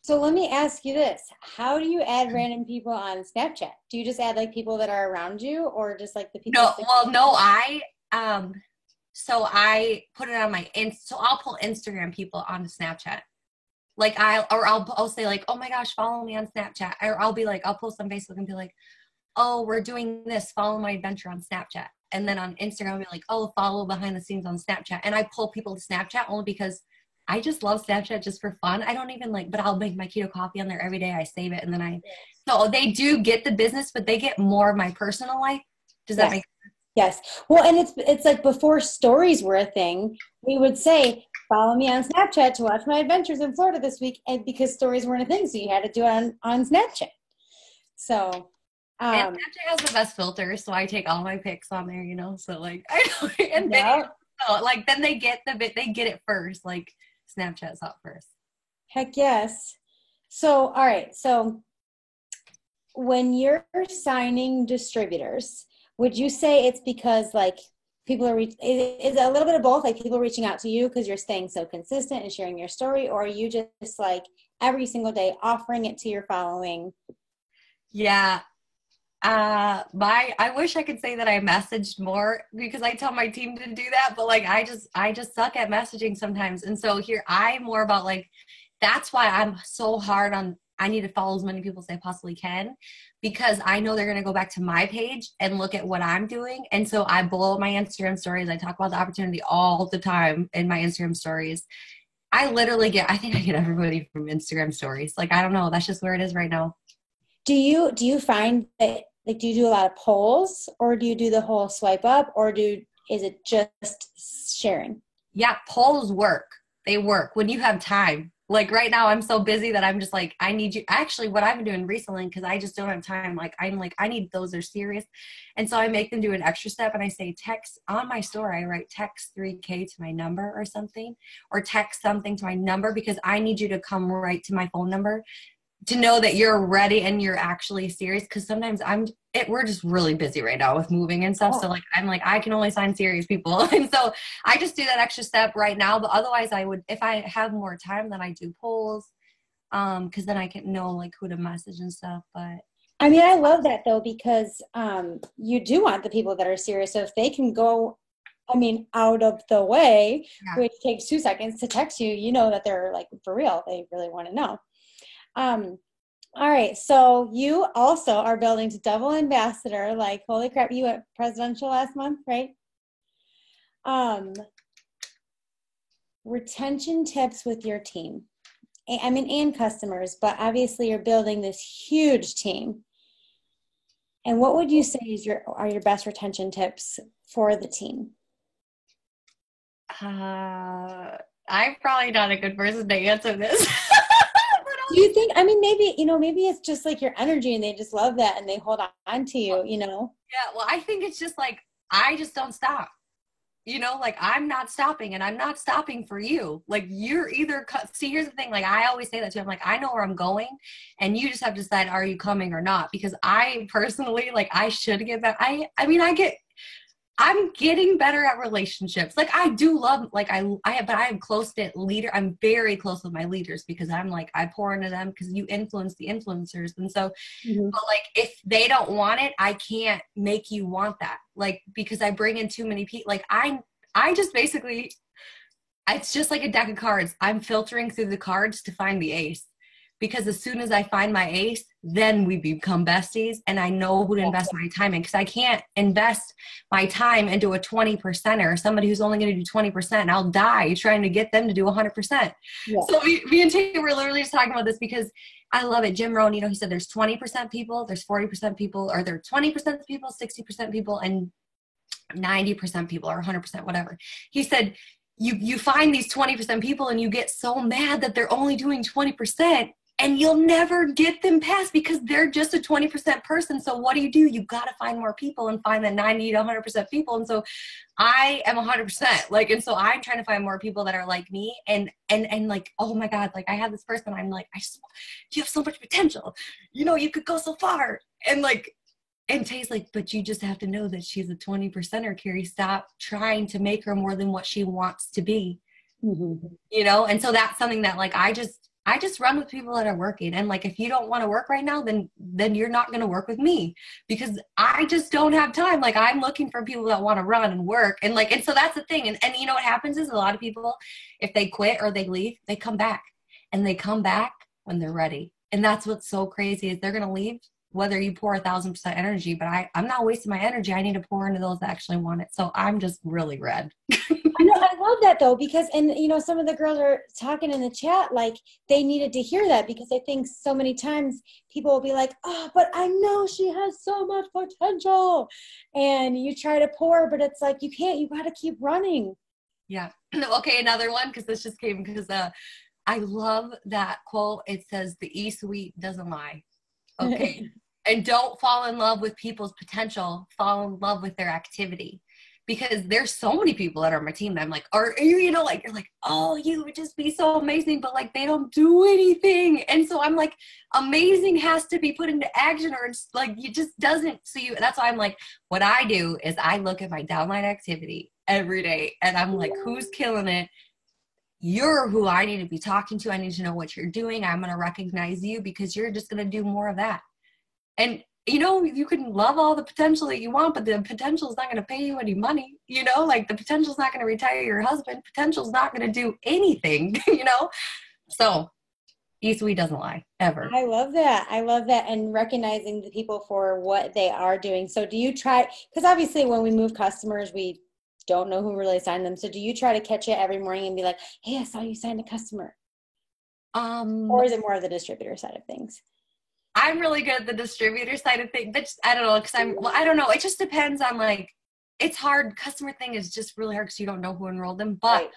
Speaker 1: So let me ask you this. How do you add random people on Snapchat? Do you just add like people that are around you or just like the people?
Speaker 3: So I put it on so I'll pull Instagram people onto Snapchat. Like I'll say like, oh my gosh, follow me on Snapchat. Or I'll be like, I'll post on Facebook and be like, oh, we're doing this, follow my adventure on Snapchat. And then on Instagram, I'll be like, oh, follow behind the scenes on Snapchat. And I pull people to Snapchat only because I just love Snapchat just for fun. I don't even but I'll make my keto coffee on there every day. I save it. And then so they do get the business, but they get more of my personal life. Does that make sense?
Speaker 1: Yes. Well, and it's like before stories were a thing, we would say, follow me on Snapchat to watch my adventures in Florida this week. And because stories weren't a thing, so you had to do it on Snapchat. So,
Speaker 3: and Snapchat has the best filters, so I take all my pics on there, So like, I know, and
Speaker 1: yeah.
Speaker 3: so like then they get it first. Like Snapchat's out first.
Speaker 1: Heck yes. So, all right. So when you're signing distributors, would you say it's because like people are, is it a little bit of both? Like people reaching out to you because you're staying so consistent and sharing your story, or are you just like every single day offering it to your following?
Speaker 3: Yeah. I wish I could say that I messaged more because I tell my team to do that, but like I just suck at messaging sometimes. And so here I'm more about like, that's why I'm so hard on, I need to follow as many people as I possibly can because I know they're going to go back to my page and look at what I'm doing. And so I blow my Instagram stories. I talk about the opportunity all the time in my Instagram stories. I think I get everybody from Instagram stories. Like, I don't know. That's just where it is right now.
Speaker 1: Do you find that, like, do you do a lot of polls or do you do the whole swipe up or is it just sharing?
Speaker 3: Yeah, polls work. They work when you have time. Like right now I'm so busy that I'm just like, I need you. Actually, what I've been doing recently, because I just don't have time, I need those are serious. And so I make them do an extra step and I say text on my story. I write text 3K to my number or something, or text something to my number because I need you to come right to my phone number to know that you're ready and you're actually serious. Because sometimes we're just really busy right now with moving and stuff. Oh. So like, I'm like, I can only sign serious people. And so I just do that extra step right now. But otherwise I would, if I have more time, then I do polls. Cause then I can know like who to message and stuff. But
Speaker 1: I mean, I love that though, because, you do want the people that are serious. So if they can go, out of the way, yeah, which takes 2 seconds to text you, you know that they're like for real. They really want to know. All right. So you also are building to double ambassador. Like, holy crap, you went presidential last month, right? Retention tips with your team. And customers, but obviously you're building this huge team. And what would you say are your best retention tips for the team?
Speaker 3: I'm probably not a good person to answer this.
Speaker 1: Do you think, maybe it's just like your energy and they just love that and they hold on to you, Yeah,
Speaker 3: well, I think it's just like, I just don't stop. Like I'm not stopping and I'm not stopping for you. Like you're either, see, here's the thing. Like I always say that to you. I'm like, I know where I'm going and you just have to decide, are you coming or not? Because I personally, like I should get back. I'm getting better at relationships. Like I do love, like but I am close to leader. I'm very close with my leaders because I'm like, I pour into them because you influence the influencers. And so, but like, if they don't want it, I can't make you want that. Like, because I bring in too many people. Like I just basically, it's just like a deck of cards. I'm filtering through the cards to find the ace. Because as soon as I find my ace, then we become besties and I know who to invest my time in. Because I can't invest my time into a 20%er, somebody who's only going to do 20%. And I'll die trying to get them to do 100%. Yeah. So me and Tate were literally just talking about this because I love it. Jim Rohn, he said there's 20% people, there's 40% people, or there are 20% people, 60% people, and 90% people, or 100%, whatever. He said, you find these 20% people and you get so mad that they're only doing 20%. And you'll never get them past because they're just a 20% person. So what do? You got to find more people and find that 90 to 100% people. And so I am 100%. Like, and so I'm trying to find more people that are like me and like, oh my God, like I have this person. I'm like, you have so much potential. You could go so far. And like, and Tay's like, but you just have to know that she's a 20%er, Carrie. Stop trying to make her more than what she wants to be. And so that's something that like, I just run with people that are working. And like, if you don't want to work right now, then you're not going to work with me because I just don't have time. Like I'm looking for people that want to run and work. And like, and so that's the thing. And what happens is a lot of people, if they quit or they leave, they come back and they come back when they're ready. And that's what's so crazy is they're going to leave whether you pour 1,000% energy, but I'm not wasting my energy. I need to pour into those that actually want it. So I'm just really red.
Speaker 1: I love that though, because, and some of the girls are talking in the chat, like they needed to hear that because I think so many times people will be like, oh, but I know she has so much potential. And you try to pour, but it's like, you can't, you got to keep running.
Speaker 3: Yeah. Okay. Another one, because this just came because I love that quote. It says the E-Suite doesn't lie. Okay. And don't fall in love with people's potential, fall in love with their activity. Because there's so many people that are on my team that I'm like, you're like, oh, you would just be so amazing, but like they don't do anything. And so I'm like, amazing has to be put into action or it's like, you just doesn't. So that's why I'm like, what I do is I look at my downline activity every day and I'm like, who's killing it? You're who I need to be talking to. I need to know what you're doing. I'm going to recognize you because you're just going to do more of that. And you can love all the potential that you want, but the potential is not going to pay you any money. Like the potential is not going to retire your husband. Potential is not going to do anything, So E-Suite doesn't lie, ever.
Speaker 1: I love that. And recognizing the people for what they are doing. So do you try, because obviously when we move customers, we don't know who really signed them. So do you try to catch it every morning and be like, hey, I saw you signed a customer? Or is it more of the distributor side of things?
Speaker 3: I'm really good at the distributor side of things. I don't know, because I don't know. It just depends on like, it's hard. Customer thing is just really hard because you don't know who enrolled them. But right.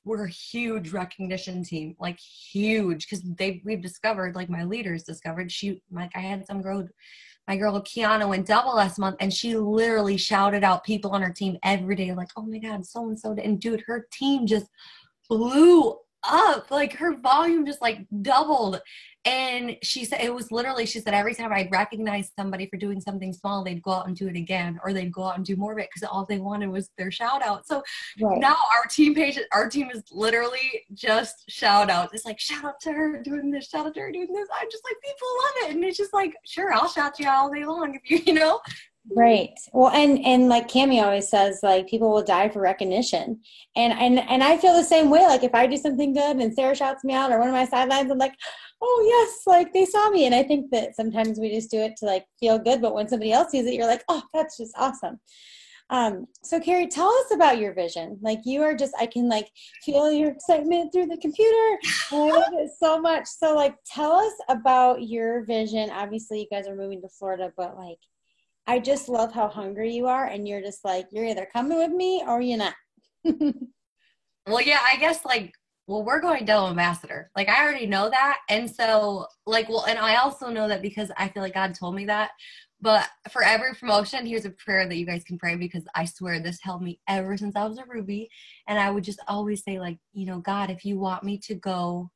Speaker 3: We're a huge recognition team, like huge, because we've discovered, like my leaders discovered, I had some girl, my girl Kiana went double last month, and she literally shouted out people on her team every day, like, oh my God, so and so, and dude, her team just blew up, like her volume just like doubled. And she said she said every time I'd recognize somebody for doing something small, they'd go out and do it again, or they'd go out and do more of it because all they wanted was their shout out. So right. Now our team is literally just shout out. It's like, shout out to her doing this, shout out to her doing this. I'm just like, people love it. And it's just like, sure, I'll shout you out all day long if you know.
Speaker 1: Right. Well, and like Cami always says, like people will die for recognition. And I feel the same way. Like if I do something good and Sarah shouts me out or one of my sidelines, I'm like, oh yes, like they saw me. And I think that sometimes we just do it to like feel good. But when somebody else sees it, you're like, oh, that's just awesome. So Carrie, tell us about your vision. Like you are just, I can like feel your excitement through the computer. And I love it so much. So like, tell us about your vision. Obviously you guys are moving to Florida, but like, I just love how hungry you are. And you're just like, you're either coming with me or you're not.
Speaker 3: Well, yeah, I guess like, well, we're going Dell Ambassador. Like, I already know that. And so, like, well, and I also know that because I feel like God told me that. But for every promotion, here's a prayer that you guys can pray because I swear this held me ever since I was a Ruby. And I would just always say, like, you know, God, if you want me to go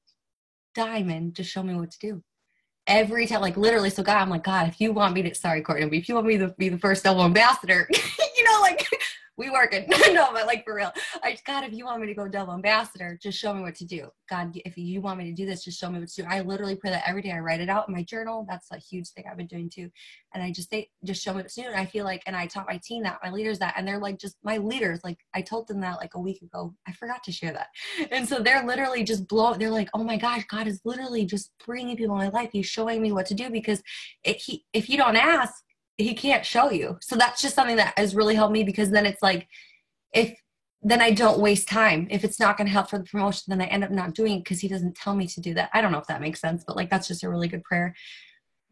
Speaker 3: Diamond, just show me what to do. Every time, like, literally. So, God, I'm like, God, if you want me to, sorry, Courtney, but if you want me to be the first Dell Ambassador, you know, like, we working. No, but like for real. God, if you want me to go devil ambassador, just show me what to do. God, if you want me to do this, just show me what to do. I literally pray that every day. I write it out in my journal. That's a huge thing I've been doing too. And I just say, just show me what to do. And I feel like, and I taught my team that, my leaders that, and they're like, just my leaders, like I told them that like a week ago. I forgot to share that. And so they're literally just they're like, oh my gosh, God is literally just bringing people in my life. He's showing me what to do, because if you don't ask, he can't show you. So that's just something that has really helped me, because then it's like, then I don't waste time. If it's not going to help for the promotion, then I end up not doing it because he doesn't tell me to do that. I don't know if that makes sense, but like, that's just a really good prayer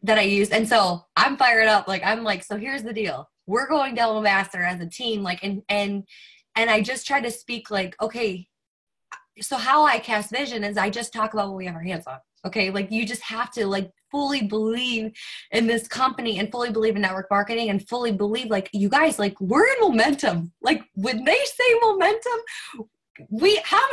Speaker 3: that I use. And so I'm fired up. Like, I'm like, so here's the deal. We're going Devil Ambassador as a team. Like, and I just try to speak like, okay, so how I cast vision is I just talk about what we have our hands on. Okay. Like, you just have to like fully believe in this company and fully believe in network marketing and fully believe, like, you guys, like, we're in momentum. Like, when they say momentum,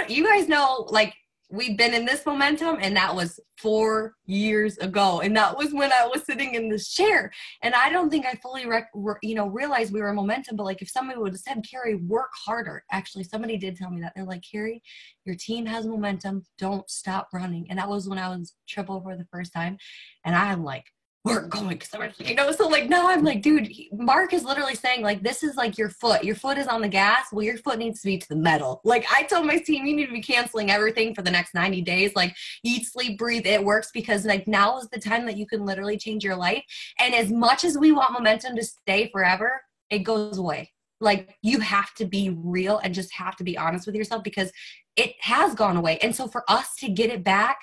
Speaker 3: you guys know, like, we've been in this momentum, and that was 4 years ago. And that was when I was sitting in this chair. And I don't think I fully, realized we were in momentum. But like, if somebody would have said, Carrie, work harder. Actually, somebody did tell me that. They're like, Carrie, your team has momentum. Don't stop running. And that was when I was triple for the first time. And I'm like, we're going so much, so like now I'm like, dude, Mark is literally saying like, this is like your foot is on the gas. Well, your foot needs to be to the metal. Like, I told my team, you need to be canceling everything for the next 90 days. Like, eat, sleep, breathe. It works, because like now is the time that you can literally change your life. And as much as we want momentum to stay forever, it goes away. Like, you have to be real and just have to be honest with yourself, because it has gone away. And so for us to get it back,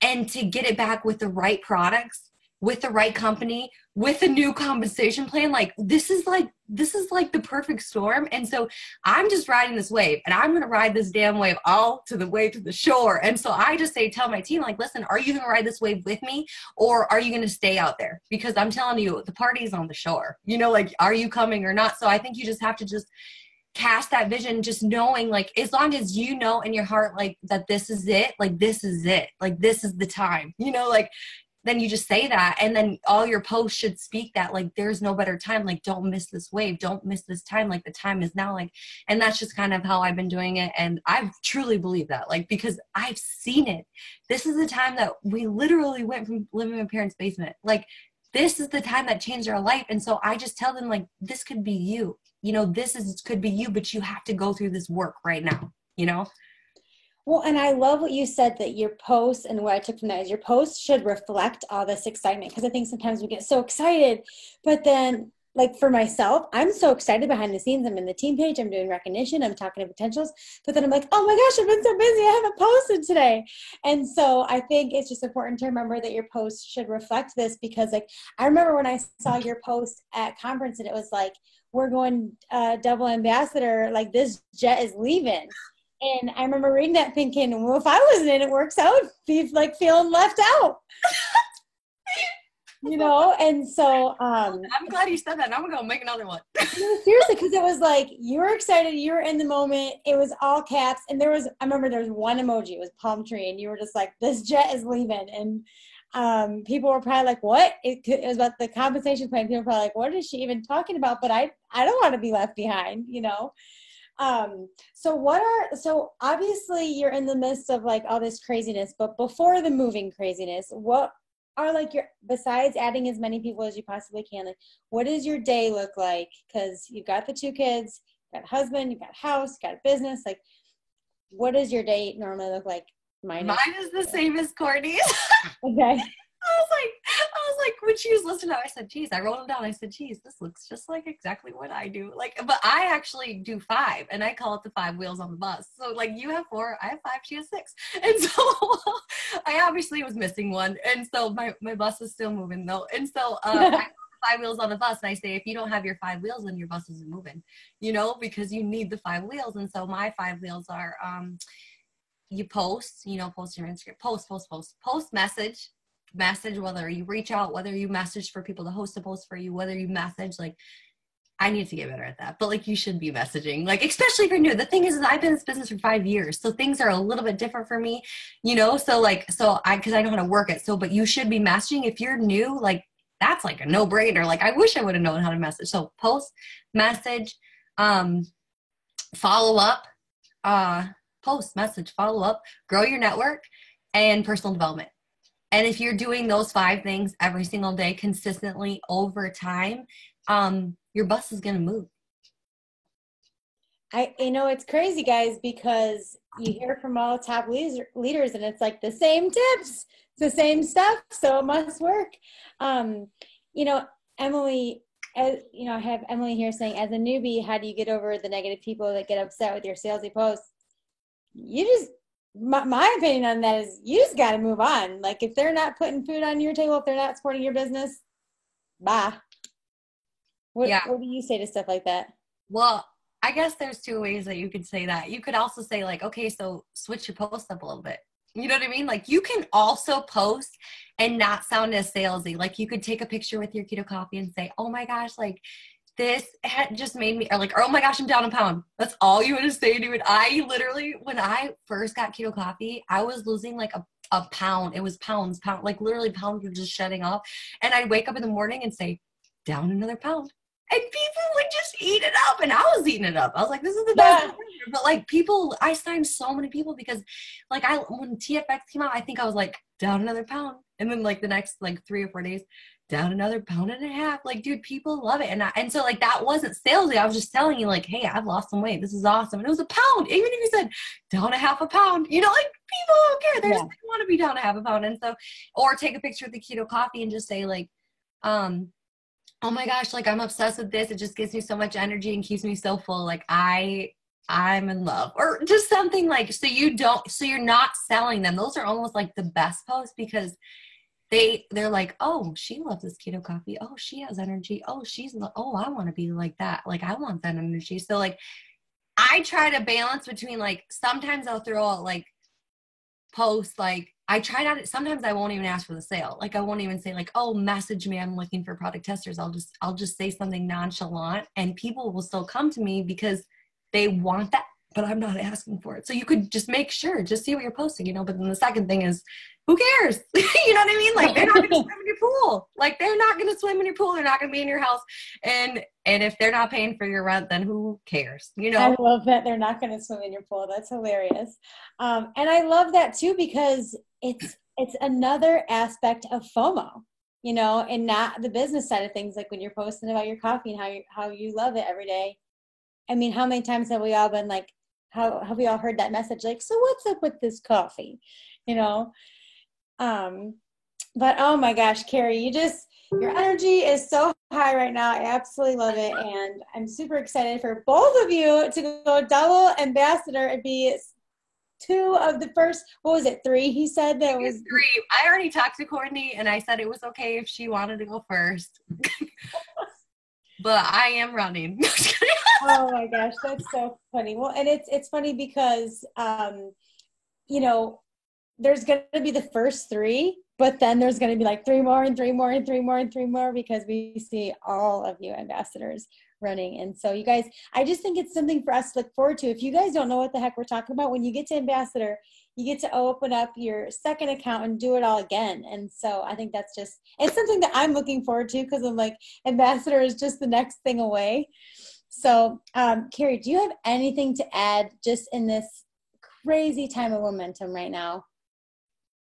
Speaker 3: and to get it back with the right products, with the right company, with a new compensation plan, like this is like the perfect storm. And so I'm just riding this wave, and I'm going to ride this damn wave all to the shore. And so I just tell my team, like, listen, are you going to ride this wave with me, or are you going to stay out there? Because I'm telling you, the party's on the shore, like, are you coming or not? So I think you just have to just cast that vision, just knowing, like, as long as you know in your heart, like, that this is it, like, this is it, like, this is the time, like, then you just say that, and then all your posts should speak that, like, there's no better time, like, don't miss this wave, don't miss this time, like, the time is now, like. And that's just kind of how I've been doing it. And I truly believe that, like, because I've seen it. This is the time that we literally went from living in my parents' basement. Like, this is the time that changed our life. And so I just tell them, like, this could be you, could be you, but you have to go through this work right now,
Speaker 1: Well, and I love what you said, that your posts, and what I took from that is your posts should reflect all this excitement. Because I think sometimes we get so excited, but then, like, for myself, I'm so excited behind the scenes. I'm in the team page, I'm doing recognition, I'm talking to potentials, but then I'm like, oh my gosh, I've been so busy, I haven't posted today. And so I think it's just important to remember that your posts should reflect this, because, like, I remember when I saw your post at conference, and it was like, we're going Devil Ambassador, like, this jet is leaving. And I remember reading that thinking, well, if I wasn't in it, works out, be like feeling left out. And so
Speaker 3: I'm glad you said that. Now I'm gonna make another one.
Speaker 1: Seriously, because it was like, you were excited, you were in the moment, it was all caps, and I remember there was one emoji, it was palm tree, and you were just like, this jet is leaving. And people were probably like, what? It was about the compensation plan. People were probably like, what is she even talking about? But I don't want to be left behind, So obviously you're in the midst of like all this craziness, but before the moving craziness, what are like besides adding as many people as you possibly can, like, what does your day look like? Because you've got the 2 kids, you've got a husband, you've got a house, you've got a business. Like, what does your day normally look like? Mine
Speaker 3: is the same as Courtney's.
Speaker 1: Okay.
Speaker 3: I was like, when she was listening, I said, geez, I wrote them down. I said, geez, this looks just like exactly what I do. Like, but I actually do 5, and I call it the 5 wheels on the bus. So like, you have 4, I have 5, she has 6. And so I obviously was missing one. And so my bus is still moving though. And so I have 5 wheels on the bus. And I say, if you don't have your 5 wheels, then your bus isn't moving, because you need the 5 wheels. And so my 5 wheels are, you post, post your Instagram, post message, whether you reach out, whether you message for people to host a post for you, whether you message, like, I need to get better at that. But like, you should be messaging, like, especially if you're new. The thing is I've been in this business for 5 years. So things are a little bit different for me, cause I know how to work it. So, but you should be messaging if you're new, like, that's like a no brainer. Like, I wish I would have known how to message. So post, message, follow up, post, message, follow up, grow your network, and personal development. And if you're doing those 5 things every single day consistently over time, your bus is going to move.
Speaker 1: It's crazy, guys, because you hear from all top leaders and it's like the same tips, the same stuff. So it must work. Emily, I have Emily here saying, as a newbie, how do you get over the negative people that get upset with your salesy posts? My opinion on that is you just got to move on. Like, if they're not putting food on your table, if they're not supporting your business, bye. What do you say to stuff like that?
Speaker 3: Well, I guess there's 2 ways that you could say that. You could also say, like, okay, so switch your post up a little bit. You know what I mean? Like, you can also post and not sound as salesy. Like, you could take a picture with your keto coffee and say, oh my gosh, like, this had just made me, or like, oh my gosh, I'm down a pound. That's all you want to say to it. I literally, when I first got keto coffee, I was losing like a pound. It was pounds, like literally pounds were just shedding off. And I'd wake up in the morning and say, down another pound. And people would just eat it up. And I was eating it up. I was like, this is the best. Yeah. But like I signed so many people because like when TFX came out, I think I was like down another pound. And then like the next like 3 or 4 days, down another pound and a half. Like, dude, people love it. And so like, that wasn't salesy. I was just telling you like, hey, I've lost some weight. This is awesome. And it was a pound. Even if you said down a half a pound, like people don't care. They just want to be down a half a pound. And so, or take a picture of the keto coffee and just say like, oh my gosh, like I'm obsessed with this. It just gives me so much energy and keeps me so full. Like I'm in love, or just something like, so you're not selling them. Those are almost like the best posts because they're like, oh, she loves this keto coffee. Oh, she has energy. Oh, I want to be like that. Like, I want that energy. So like, I try to balance between like, sometimes I'll throw out like posts, like sometimes I won't even ask for the sale. Like, I won't even say like, oh, message me, I'm looking for product testers. I'll just say something nonchalant and people will still come to me because they want that, but I'm not asking for it. So you could just make sure, just see what you're posting, but then the second thing is, who cares? You know what I mean? Like, they're not going to swim in your pool. Like, they're not going to swim in your pool. They're not going to be in your house. And if they're not paying for your rent, then who cares?
Speaker 1: I love that they're not going to swim in your pool. That's hilarious. And I love that too, because it's another aspect of FOMO, and not the business side of things. Like when you're posting about your coffee and how you love it every day. I mean, how many times have we all been like, how have we all heard that message? Like, so what's up with this coffee? But oh my gosh, Carrie, your energy is so high right now. I absolutely love it. And I'm super excited for both of you to go double ambassador and be 2 of the first, 3? He said that was
Speaker 3: 3. I already talked to Courtney and I said it was okay if she wanted to go first. But I am running.
Speaker 1: Oh my gosh, that's so funny. Well, and it's funny because, there's going to be the first 3, but then there's going to be like 3 more and 3 more and 3 more and 3 more because we see all of you ambassadors running. And so you guys, I just think it's something for us to look forward to. If you guys don't know what the heck we're talking about, when you get to ambassador, you get to open up your second account and do it all again. And so I think it's something that I'm looking forward to because I'm like, ambassador is just the next thing away. So, Carrie, do you have anything to add just in this crazy time of momentum right now?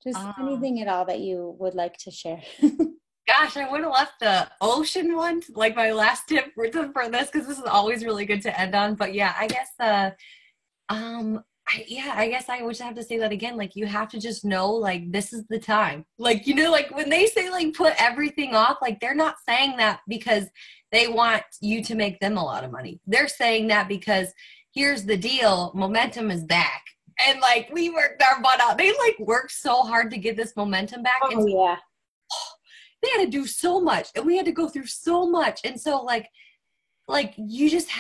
Speaker 1: Just anything at all that you would like to share?
Speaker 3: Gosh, I would have left the ocean one, like my last tip for this, because this is always really good to end on. But yeah, I guess, I guess I would have to say that again. Like, you have to just know, like, this is the time. Like, like when they say, like, put everything off, like, they're not saying that because they want you to make them a lot of money. They're saying that because here's the deal, momentum is back. And like, we worked our butt out. They like worked so hard to get this momentum back.
Speaker 1: Oh, and yeah.
Speaker 3: They had to do so much and we had to go through so much. And so like you just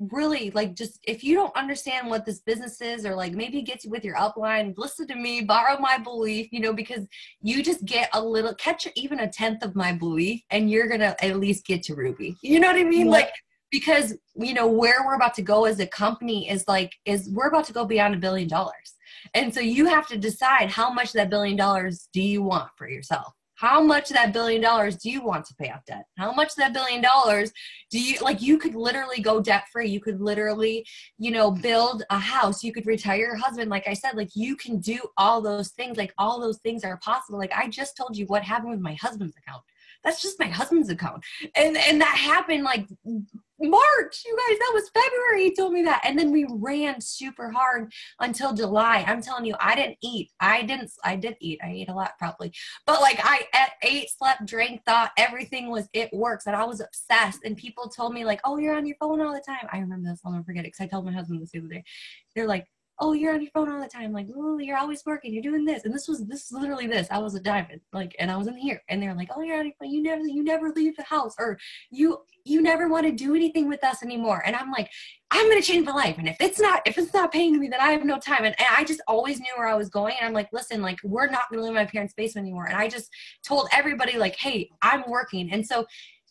Speaker 3: really just, if you don't understand what this business is, or like maybe get you with your upline, listen to me, borrow my belief, because you just get a little, catch even a 10th of my belief and you're going to at least get to Ruby. You know what I mean? Yeah. Like, because, where we're about to go as a company is we're about to go beyond $1 billion. And so you have to decide how much of that $1 billion do you want for yourself? How much of that $1 billion do you want to pay off debt? How much of that $1 billion do you, like, you could literally go debt free. You could literally, you know, build a house. You could retire your husband. Like I said, like, you can do all those things. Like, all those things are possible. Like, I just told you what happened with my husband's account. That's just my husband's account. And that happened like March, you guys, that was February. He told me that. And then we ran super hard until July. I'm telling you, I didn't eat. I did eat. I ate a lot probably. But like, I ate, slept, drank, thought everything was, it works. And I was obsessed. And people told me like, oh, you're on your phone all the time. I remember this. I'll never forget it. Cause I told my husband this the other day. They're like, oh, you're on your phone all the time. Like, oh, you're always working. You're doing this. And this is literally this. I was a diamond. Like, and I was in here. And they're like, oh, you're on your phone. You never leave the house. Or you never want to do anything with us anymore. And I'm like, I'm going to change my life. And if it's not paying me, then I have no time. And I just always knew where I was going. And I'm like, listen, like, we're not going to live in my parents' basement anymore. And I just told everybody like, hey, I'm working. And so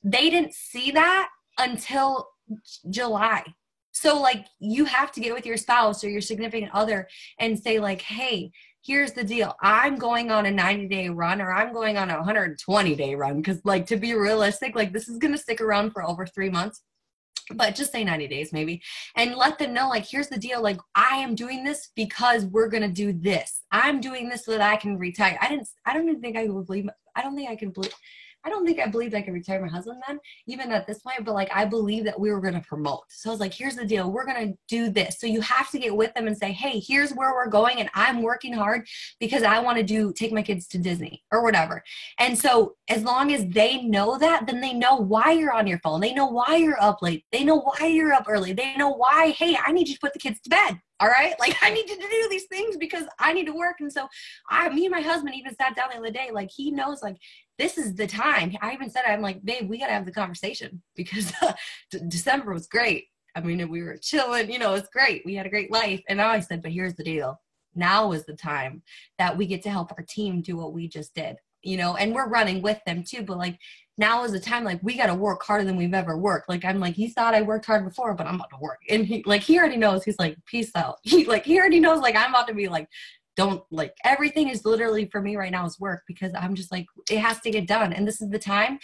Speaker 3: they didn't see that until July. So like, you have to get with your spouse or your significant other and say like, hey, here's the deal. I'm going on a 90-day run, or I'm going on a 120-day run. Cause like, to be realistic, like, this is going to stick around for over 3 months, but just say 90 days maybe, and let them know like, here's the deal. Like, I am doing this because we're going to do this. I'm doing this so that I can retire. I think I believed I could retire my husband then, even at this point, but like, I believe that we were going to promote. So I was like, here's the deal. We're going to do this. So you have to get with them and say, hey, here's where we're going. And I'm working hard because I want to take my kids to Disney or whatever. And so as long as they know that, then they know why you're on your phone. They know why you're up late. They know why you're up early. They know why, hey, I need you to put the kids to bed. All right. Like, I need you to do these things because I need to work. And so me and my husband even sat down the other day, like, he knows, like, this is the time. I even said, I'm like, babe, we got to have the conversation because December was great. I mean, we were chilling, you know, it's great. We had a great life. And now I said, but here's the deal. Now is the time that we get to help our team do what we just did, you know, and we're running with them too. But like, now is the time, like, we got to work harder than we've ever worked. Like, I'm like, he thought I worked hard before, but I'm about to work. And he already knows. He's like, peace out. He already knows, like, I'm about to be like, don't, like, everything is literally for me right now is work, because I'm just like, it has to get done. And this is the time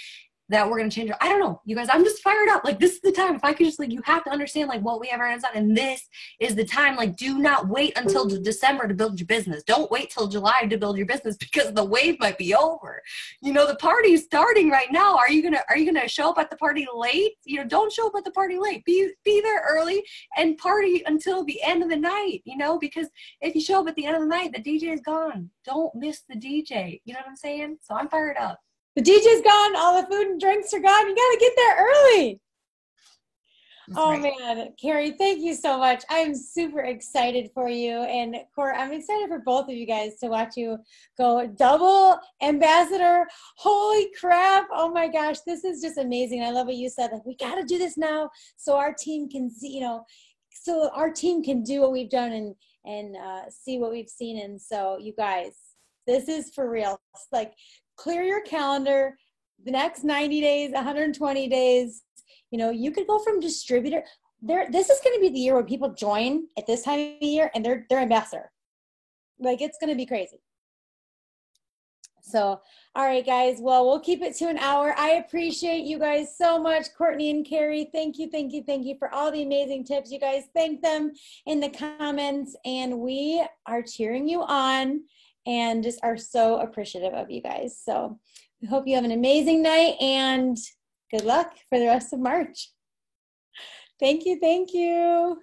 Speaker 3: that we're going to change it. I don't know, you guys, I'm just fired up. Like, this is the time. If I could just, like, you have to understand, like, what we have our hands on. And this is the time. Like, do not wait until December to build your business. Don't wait till July to build your business, because the wave might be over. You know, the party is starting right now. Are you gonna show up at the party late? You know, don't show up at the party late. Be there early and party until the end of the night, you know, because if you show up at the end of the night, the DJ is gone. Don't miss the DJ. You know what I'm saying? So I'm fired up.
Speaker 1: The DJ's gone. All the food and drinks are gone. You got to get there early. That's right. Man, Carrie, thank you so much. I'm super excited for you. And Court, I'm excited for both of you guys to watch you go double ambassador. Holy crap. Oh my gosh. This is just amazing. I love what you said. Like, we got to do this now so our team can see, you know, so our team can do what we've done and see what we've seen. And so you guys, this is for real. Like, clear your calendar, the next 90 days, 120 days, you know, you could go from distributor there. This is going to be the year where people join at this time of the year and they're ambassador. Like, it's going to be crazy. So, all right, guys. Well, we'll keep it to an hour. I appreciate you guys so much. Courtney and Carrie, thank you for all the amazing tips. You guys thank them in the comments, and we are cheering you on and just are so appreciative of you guys. So we hope you have an amazing night, and good luck for the rest of March. Thank you.